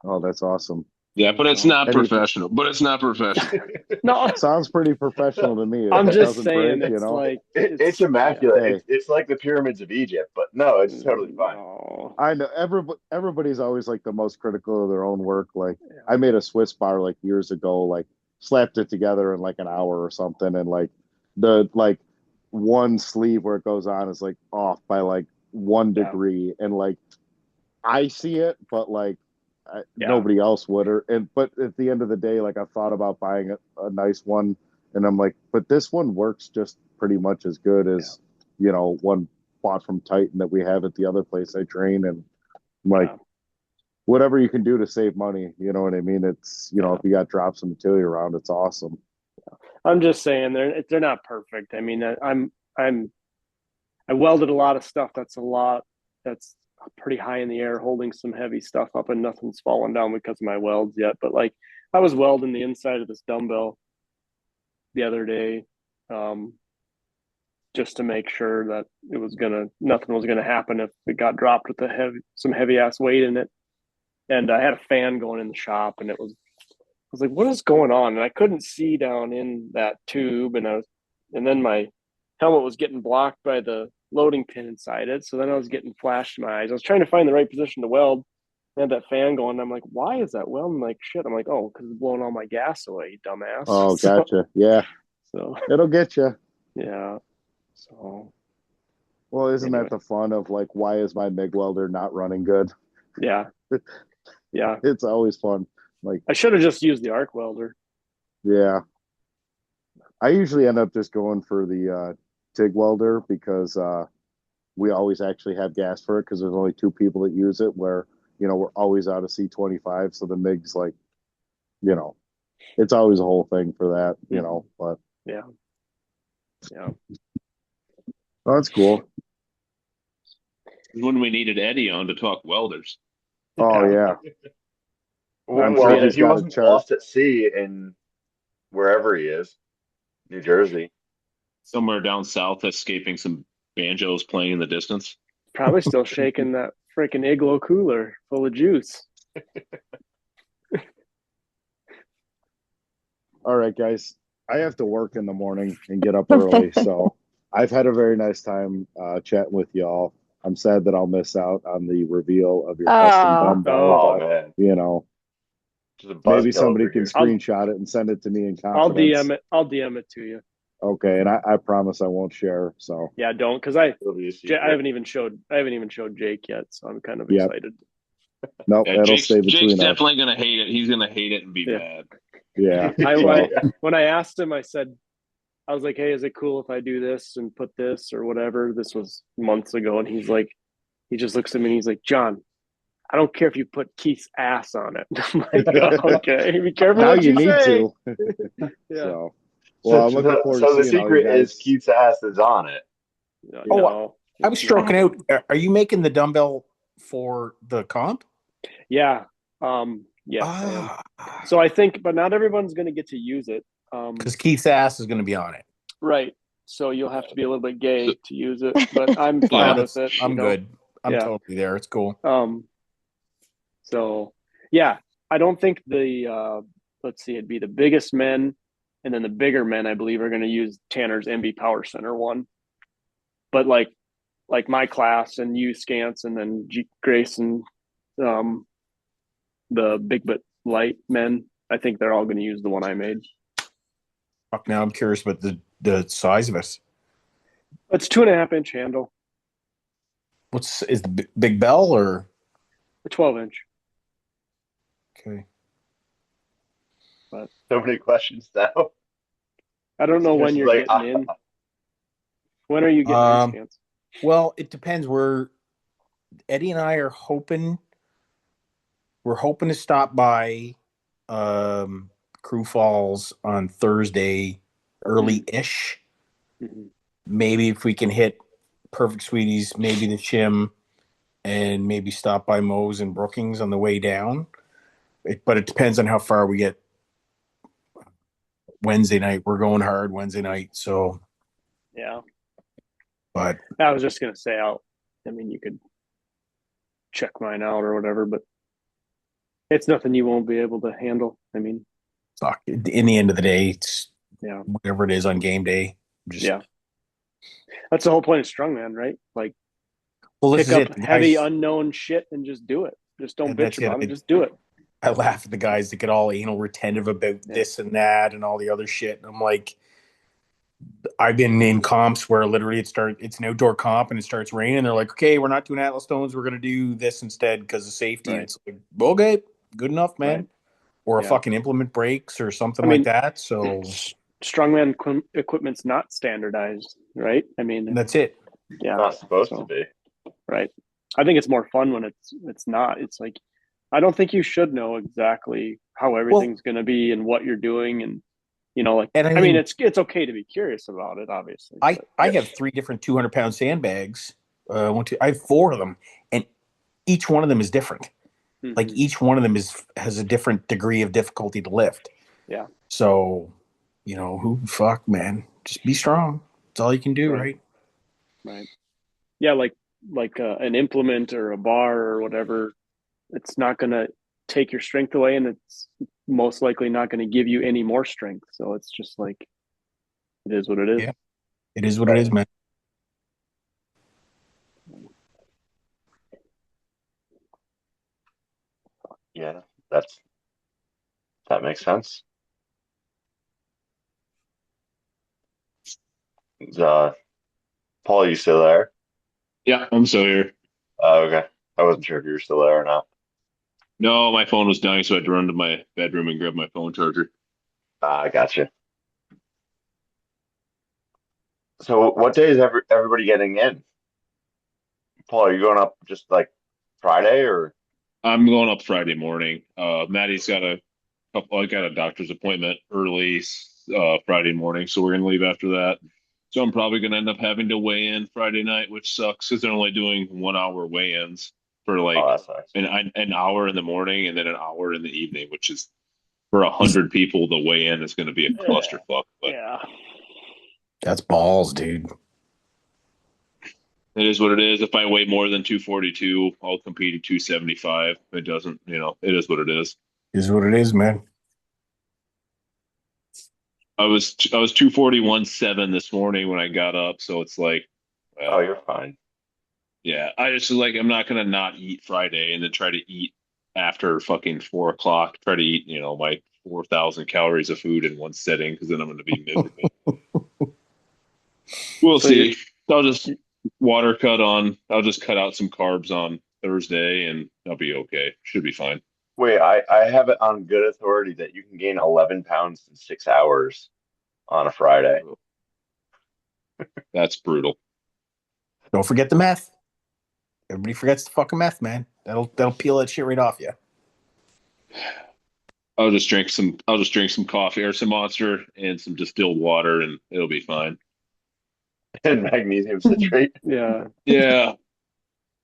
Oh, that's awesome. Yeah, but it's not Any- professional. But it's not professional. No, Sounds pretty professional to me. If I'm it just doesn't saying break, it's like It's immaculate. Hey. It's like the pyramids of Egypt, but no, it's totally fine. No. I know everybody's always like the most critical of their own work. Like I made a Swiss bar like years ago, like slapped it together in like an hour or something, and like the like one sleeve where it goes on is like off by like 1 degree, and like I see it, but like nobody else would. But at the end of the day, like I thought about buying a nice one, and I'm like, but this one works just pretty much as good as one bought from Titan that we have at the other place I train, and I'm like, whatever you can do to save money, you know what I mean? It's if you got drops of material around, it's awesome. I'm just saying they're not perfect. I mean, I welded a lot of stuff that's pretty high in the air, holding some heavy stuff up, and nothing's fallen down because of my welds yet. But like I was welding the inside of this dumbbell the other day, just to make sure that nothing was gonna happen if it got dropped with some heavy ass weight in it. And I had a fan going in the shop, and I was like, what is going on? And I couldn't see down in that tube, and then my helmet was getting blocked by the loading pin inside it. So then I was getting flashed in my eyes. I was trying to find the right position to weld. I had that fan going. And I'm like, why is that welding like shit? I'm like, oh, because it's blowing all my gas away, you dumbass. Oh, gotcha. Yeah. So it'll get you. Yeah. So. Well, isn't that the fun of like, why is my MIG welder not running good? Yeah. Yeah. It's always fun. Like I should have just used the arc welder. Yeah. I usually end up just going for the TIG welder because we always actually have gas for it because there's only 2 people that use it, where we're always out of C25, so the MIG's like it's always a whole thing for that, but yeah. Oh, that's cool. When we needed Eddie on to talk welders. Oh yeah. Well, if he wasn't lost at sea in wherever he is, New Jersey, somewhere down south, escaping some banjos playing in the distance. Probably still shaking that freaking igloo cooler full of juice. All right, guys. I have to work in the morning and get up early, so I've had a very nice time chatting with y'all. I'm sad that I'll miss out on the reveal of your custom dumbbell, but maybe somebody can screenshot it and send it to me in confidence. I'll DM it to you. Okay, and I promise I won't share. So yeah, don't, because I haven't even showed Jake yet, so I'm kind of excited. Nope, that'll stay between Jake's definitely gonna hate it. He's gonna hate it and be mad. Yeah. When I asked him, I was like, "Hey, is it cool if I do this and put this or whatever?" This was months ago, and he just looks at me and he's like, "John, I don't care if you put Keith's ass on it." I'm like, oh, okay, be careful now what you need say. to. Yeah. So, well, I'm looking forward to seeing the secret is Keith's ass is on it. Oh, I was stroking out. Are you making the dumbbell for the comp? Yeah. Yes. So I think, but not everyone's going to get to use it. Because Keith's ass is going to be on it. Right. So you'll have to be a little bit gay to use it, but I'm fine with it. I'm good. I'm totally there. It's cool. So yeah, I don't think let's see, it'd be the biggest men, and then the bigger men, I believe, are going to use Tanner's MB Power Center one. But like my class and you, Scants, and then Grace and the big but light men, I think they're all going to use the one I made. Now I'm curious about the size of it. It's 2.5-inch handle. Is the big bell or a 12-inch? Okay. But so many questions now. I don't know when you're getting in. When are you getting in, Scants? Well, it depends. Eddie and I are hoping. We're hoping to stop by Crew Falls on Thursday, early-ish. Mm-hmm. Maybe if we can hit Perfect Sweeties, maybe the Chim, and maybe stop by Moe's and Brookings on the way down. But it depends on how far we get. Wednesday night, we're going hard Wednesday night, so yeah. But I was just gonna say, you could check mine out or whatever, but It's nothing you won't be able to handle. I mean, Fuck. In the end of the day, it's yeah, whatever it is on game day. Just yeah. That's the whole point of strongman, right? Like, well, this pick is up it. The heavy, guys, unknown shit and just do it. Just don't and bitch that's it. about it. Just do it. I laugh at the guys that get all anal retentive about Yeah. this and that and all the other shit. And I'm like, I've been in comps where literally it's an outdoor comp and it starts raining. They're like, okay, we're not doing Atlas Stones. We're gonna do this instead because of safety. And Right. it's like, okay, good enough, man. Right. Or a Yeah. fucking implement breaks or something I like mean, that. So strongman equipment's not standardized, right? I mean, that's it. yeah. Not supposed to So, be. right. I think it's more fun when it's not. It's like, I don't think you should know exactly how Well, everything's going to be and what you're doing, and like, and I I mean, mean, it's okay to be curious about it, obviously. I But I have 3 different 200-pound sandbags. I have 4 of them, and each one of them is different. Like mhm. each one of them has a different degree of difficulty to lift. Yeah. So, who fuck, man, just be strong. That's all you can do, Right. right? Right. Yeah, like an implement or a bar or whatever, it's not going to take your strength away, and it's most likely not going to give you any more strength. So it's just like, it is what it is. Yeah, it is what it Right. is, man. Yeah, that makes sense. Uh, Paul, you still there? Yeah, I'm still here. Okay. I wasn't sure if you were still there or not. No, my phone was dying, so I had to run to my bedroom and grab my phone charger. I gotcha. So what day is everybody getting in? Paul, are you going up just like Friday or? I'm going up Friday morning. Maddie's got a couple. I got a doctor's appointment early Friday morning, so we're gonna leave after that. So I'm probably gonna end up having to weigh in Friday night, which sucks because they're only doing 1 hour weigh-ins for Oh, like that sucks. an hour in the morning and then an hour in the evening, which is for He's 100 people. The weigh-in is going to be a clusterfuck, but Yeah. That's balls, dude. it is what it is. If I weigh more than 242, I'll compete at 275. It doesn't, it is what it is. Is what it is, man. I was 241.7 this morning when I got up, so it's like, Oh, well, you're fine. yeah. I just like I'm not gonna not eat Friday and then try to eat after fucking 4 o'clock. Try to eat, my 4,000 calories of food in one sitting because then I'm gonna be miserable. We'll So you're see. I'll just water cut on. I'll just cut out some carbs on Thursday and I'll be okay. Should be fine. Wait, I have it on good authority that you can gain 11 pounds in 6 hours on a Friday. That's brutal. Don't forget the meth. Everybody forgets the fucking meth, man. That'll peel that shit right off you. I'll just drink some coffee or some Monster and some distilled water and it'll be fine. And magnesium citrate. yeah. Yeah.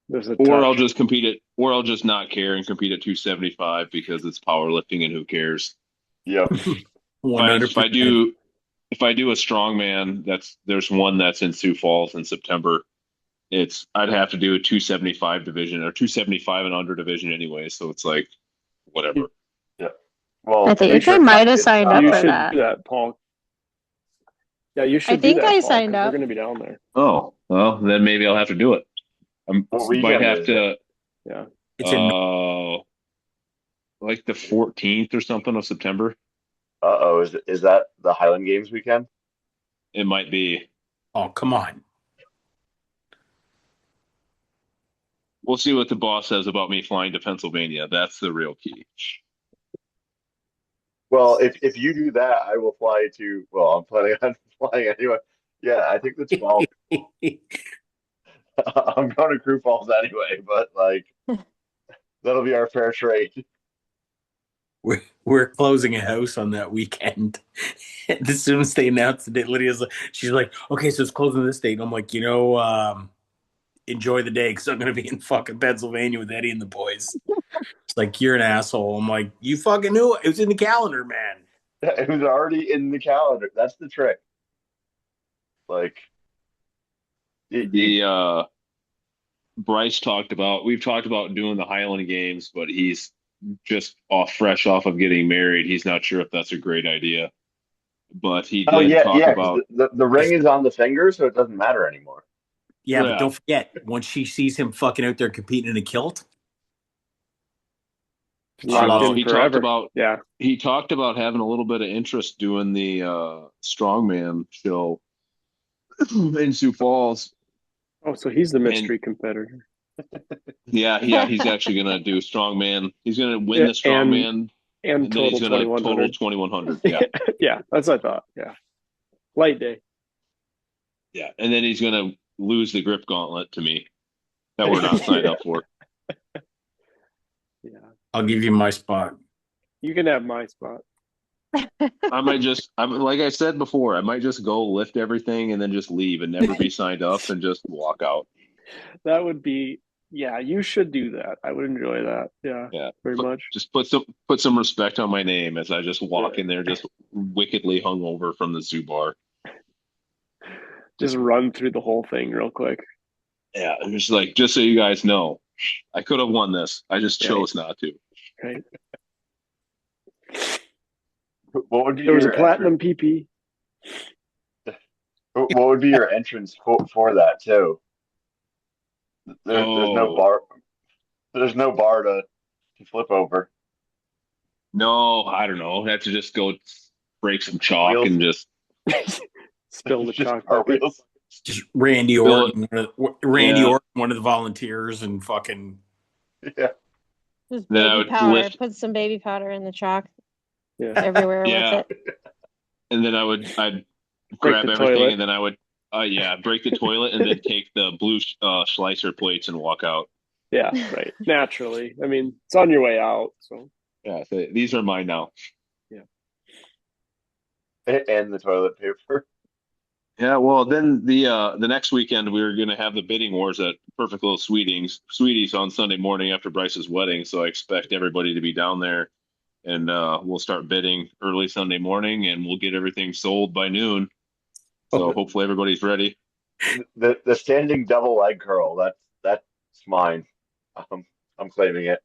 There's a Or I'll touch. just or I'll just not care and compete at 275 because it's powerlifting and who cares. Yep. If I, if I 100%. do if I do a strongman, there's one that's in Sioux Falls in September. I'd have to do a 275 division or 275 and under division anyway. So it's like whatever. Yep. Well, I think I might have signed up You for should that. do that, Paul. Yeah, you should I do think that, I Paul, signed 'cause we're up. going to be down there. Oh well, then maybe I'll have to do it. I what might weekend have is it? to. Yeah. It's in. Like the 14th or something of September. Uh-oh, is that the Highland Games weekend? It might be. Oh, come on. We'll see what the boss says about me flying to Pennsylvania. That's the real key. Well, if you do that, I will fly to. Well, I'm planning on flying anyway. Yeah, I think the 12th. I'm going to Crew Falls anyway, but like that'll be our fair trade. We're closing a house on that weekend. As soon as they announced the date, she's like, okay, so it's closing this date. And I'm like, enjoy the day because I'm going to be in fucking Pennsylvania with Eddie and the boys. It's like, you're an asshole. I'm like, you fucking knew it. It was in the calendar, man. It was already in the calendar. That's the trick. Like, The Bryce we've talked about doing the Highland Games, but he's just fresh off of getting married. He's not sure if that's a great idea, but he Oh did yeah, talk yeah, because about. the ring is on the finger, so it doesn't matter anymore. Yeah, but Yeah, don't forget, once she sees him fucking out there competing in a kilt, she Locked loves no, it. in he talked forever. about Yeah. he talked about having a little bit of interest doing the strongman show in Sioux Falls, Oh, so he's the and mystery competitor. yeah, he's actually gonna do strongman. He's gonna win Yeah, the strongman, and and then he's total gonna total 2100. 2100. Yeah, Yeah, that's what I thought. Yeah. Light day. yeah, and then he's gonna lose the grip gauntlet to me that we're not signed up for. Yeah. I'll give you my spot. You can have my spot. I'm like I said before, I might just go lift everything and then just leave and never be signed up and just walk out. That would be, yeah, you should do that. I would enjoy that. Yeah, Yeah, very much. just put some respect on my name as I just walk in there, just wickedly hungover from the zoo bar. Just run through the whole thing real quick. Yeah, it was like just so you guys know, I could have won this. I just chose not to. Right. What would be There was a your platinum PP. what would be your entrance for that too? There's no Oh bar. There's no bar to flip over. no, I don't know. I have to just go break some chalk Cartwheels. and just Spill the Just chocolate. cartwheels. Just Randy Bill- Orton, Yeah. Orton, one of the volunteers, and fucking Yeah. Just Then I baby would powder. lift- Put some baby powder in the chalk Yeah. everywhere Yeah. with it. and then I'd grab the everything toilet. and then I would break the toilet and then take the blue slicer plates and walk out. Yeah, right. Naturally. I mean, it's on your way out. So, Yeah, so these are mine now. And the toilet paper. Yeah, well, then the next weekend we were gonna have the bidding wars at Perfect Little Sweeties on Sunday morning after Bryce's wedding. So I expect everybody to be down there, and we'll start bidding early Sunday morning, and we'll get everything sold by noon. So hopefully everybody's ready. The standing double leg curl. That's mine. I'm claiming it.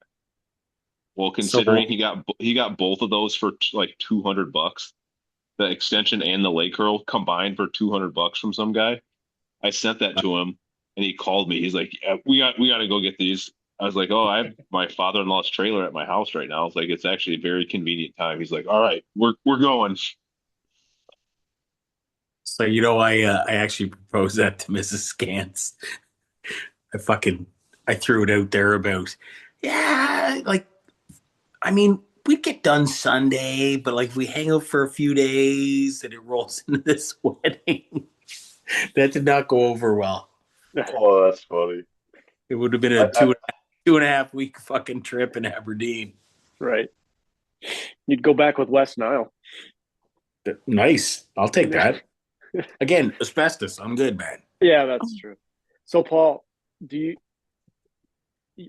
Well, considering he got both of those for like $200, the extension and the leg curl combined for $200 from some guy. I sent that to him, and he called me. He's like, yeah, we got to go get these." I was like, "Oh, I have my father-in-law's trailer at my house right now." I was like, "It's actually a very convenient time." He's like, "All right, we're going." So I actually proposed that to Mrs. Scants. I threw it out there about, yeah, like, I mean, we'd get done Sunday, but like if we hang out for a few days and it rolls into this wedding. That did not go over well. Oh, that's funny. It would have been a two and a half week fucking trip in Aberdeen. right. You'd go back with West Nile. Nice. I'll take that. Again, asbestos. I'm good, man. Yeah, that's true. So, Paul,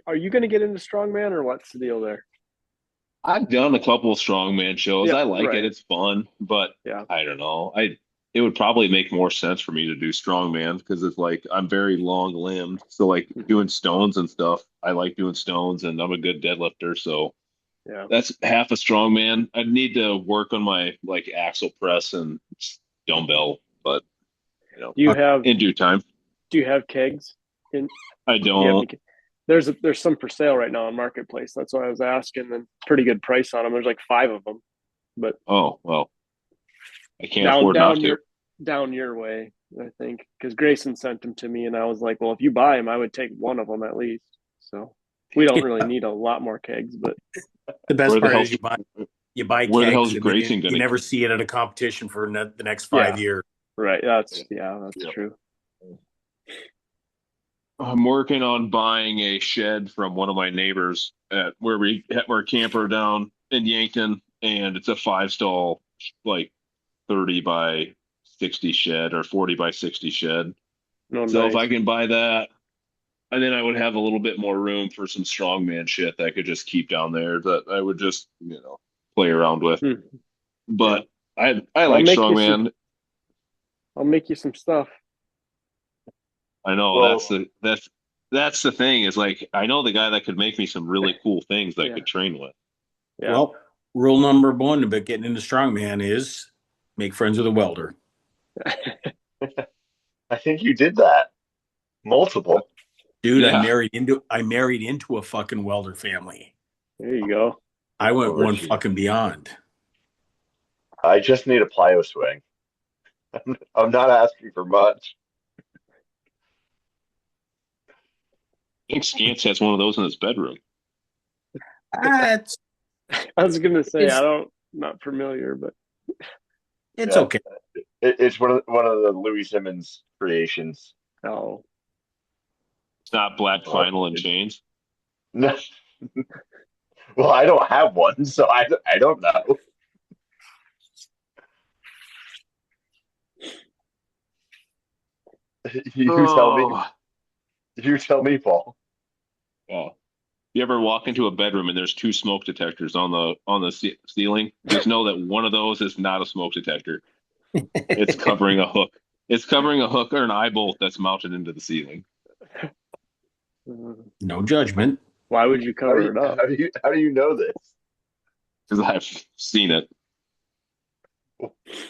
are you going to get into strongman or what's the deal there? I've done a couple of strongman shows. Yeah, I like right. it. It's fun, but Yeah. I don't know. It would probably make more sense for me to do strongman because it's like I'm very long limbed. So like doing stones and stuff, I like doing stones and I'm a good deadlifter. So Yeah. that's half a strongman. I'd need to work on my like axle press and dumbbell, but in due time. Do you have kegs? I don't. There's some for sale right now on Marketplace. That's why I was asking, and pretty good price on them. There's like 5 of them, but Oh well, I can't afford not to. Down your way, I think, because Grayson sent them to me, and I was like, well, if you buy them, I would take one of them at least. So we don't really need a lot more kegs, but the best Where the part hell- is you buy where the hell's kegs and Grayson you gonna- never see it at a competition for the next 5 years. right, that's true. I'm working on buying a shed from one of my neighbors at where we have our camper down in Yankton, and it's a 5-stall, like 30 by 60 shed or 40 by 60 shed. No, So nice. if I can buy that, and then I would have a little bit more room for some strongman shit that I could just keep down there that I would just, play around with. But I like strongman. I'll make you some stuff. I know Well- that's the thing is like I know the guy that could make me some really cool things that I Yeah. could train with. Yeah. Well, rule number one about getting into strongman is make friends with a welder. I think you did that. Multiple. Dude, Yeah. I married into a fucking welder family. There you go. I went Oh, one geez. fucking beyond. I just need a plyo swing. I'm not asking for much. I think Scants has one of those in his bedroom. It's I was gonna say It's- not familiar, but it's Yeah. okay. It's one of the Louis Simmons creations. oh, It's not Black Final and Chains. No. Well, I don't have one, so I don't know. You tell me. Oh. You tell me, Paul. Oh. You ever walk into a bedroom and there's two smoke detectors on the ceiling? Just know that one of those is not a smoke detector. It's covering a hook. It's covering a hook or an eye bolt that's mounted into the ceiling. No judgment. why would you cover it up? How do you know this? Because I've seen it.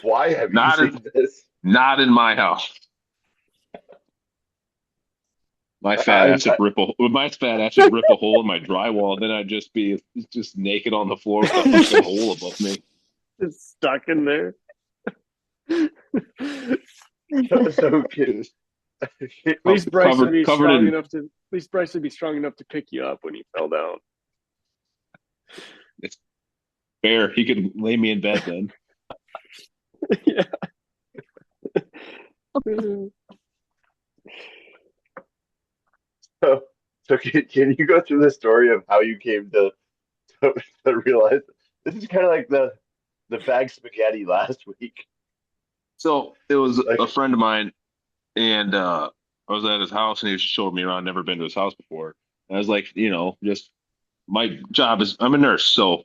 Why have you Not seen this? Not in my house. My fat ass would rip a hole in my drywall, and then I'd just be just naked on the floor with a fucking hole above me. It's stuck in there. So At least Bryce would be covered strong in- enough to. At least Bryce would be strong enough to pick you up when he fell down. Fair. He could lay me in bed then. Yeah. so can you go through the story of how you came to realize this is kind of like the bag spaghetti last week? So it was Like- a friend of mine, and I was at his house, and he showed me around. Never been to his house before, and I was like, just my job is I'm a nurse, so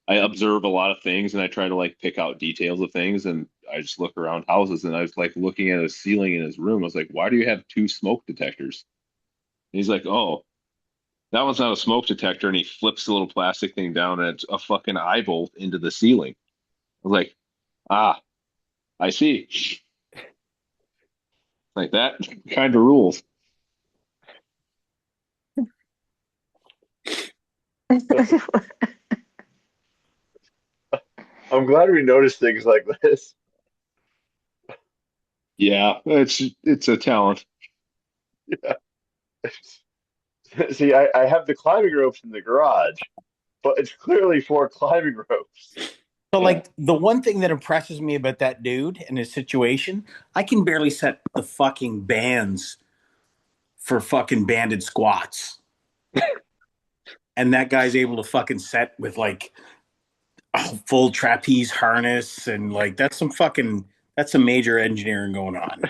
I observe a lot of things, and I try to like pick out details of things, and I just look around houses, and I was like looking at his ceiling in his room. I was like, why do you have two smoke detectors? And he's like, oh, that one's not a smoke detector, and he flips the little plastic thing down, and it's a fucking eye bolt into the ceiling. I was like, ah, I see. Like that kind of rules. I'm glad we noticed things like this. Yeah, it's a talent. Yeah. See, I have the climbing ropes in the garage, but it's clearly for climbing ropes. So, like, the one thing that impresses me about that dude and his situation, I can barely set the fucking bands for fucking banded squats. And that guy's able to fucking set with, like, a full trapeze harness. And, like, that's some major engineering going on.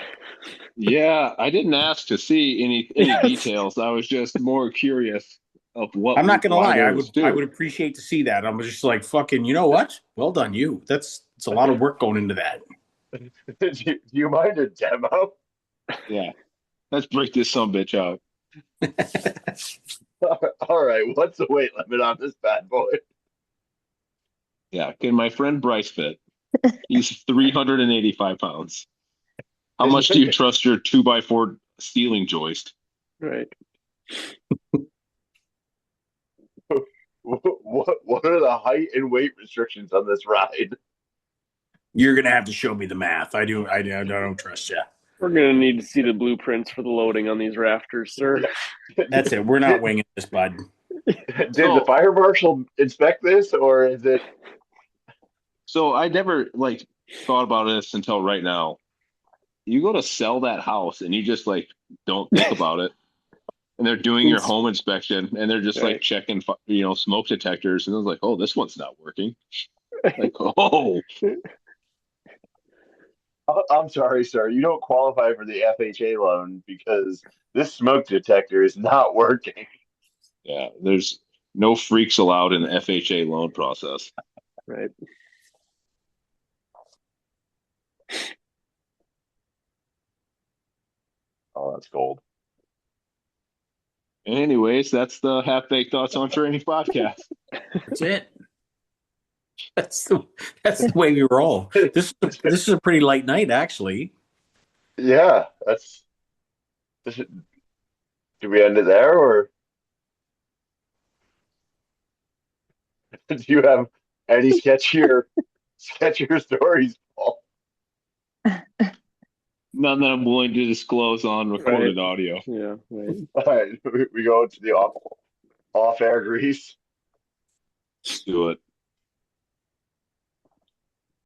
Yeah, I didn't ask to see any details. I was just more curious of what. I'm not going to why lie. there I was would two. appreciate to see that. I'm just like, fucking, you know what? Well done, you. It's a lot of work going into that. Do you mind a demo? Yeah, let's break this some bitch out. All right, what's the weight limit on this bad boy? Yeah, can my friend Bryce fit? He's 385 pounds. How much do you trust your 2x4 ceiling joist? Right. What are the height and weight restrictions on this ride? You're going to have to show me the math. I don't trust you. We're gonna need to see the blueprints for the loading on these rafters, sir. That's it. We're not winging this, bud. Did the fire marshal inspect this, or is it? So I never like thought about this until right now. You go to sell that house and you just like don't think about it. And they're doing your home inspection and they're just like checking, smoke detectors. And I was like, oh, this one's not working. Like, oh, I'm sorry, sir. You don't qualify for the FHA loan because this smoke detector is not working. yeah, there's no freaks allowed in the FHA loan process. Right. Oh, that's gold. Anyways, that's the Half Baked Thoughts on Training podcast. That's it. That's the way we roll. This is a pretty light night, actually. Yeah, do we end it there, or do you have any sketchier stories, Paul? None that I'm willing to disclose on recorded audio. Yeah, right. All right, we go to the off air grease. Let's do it.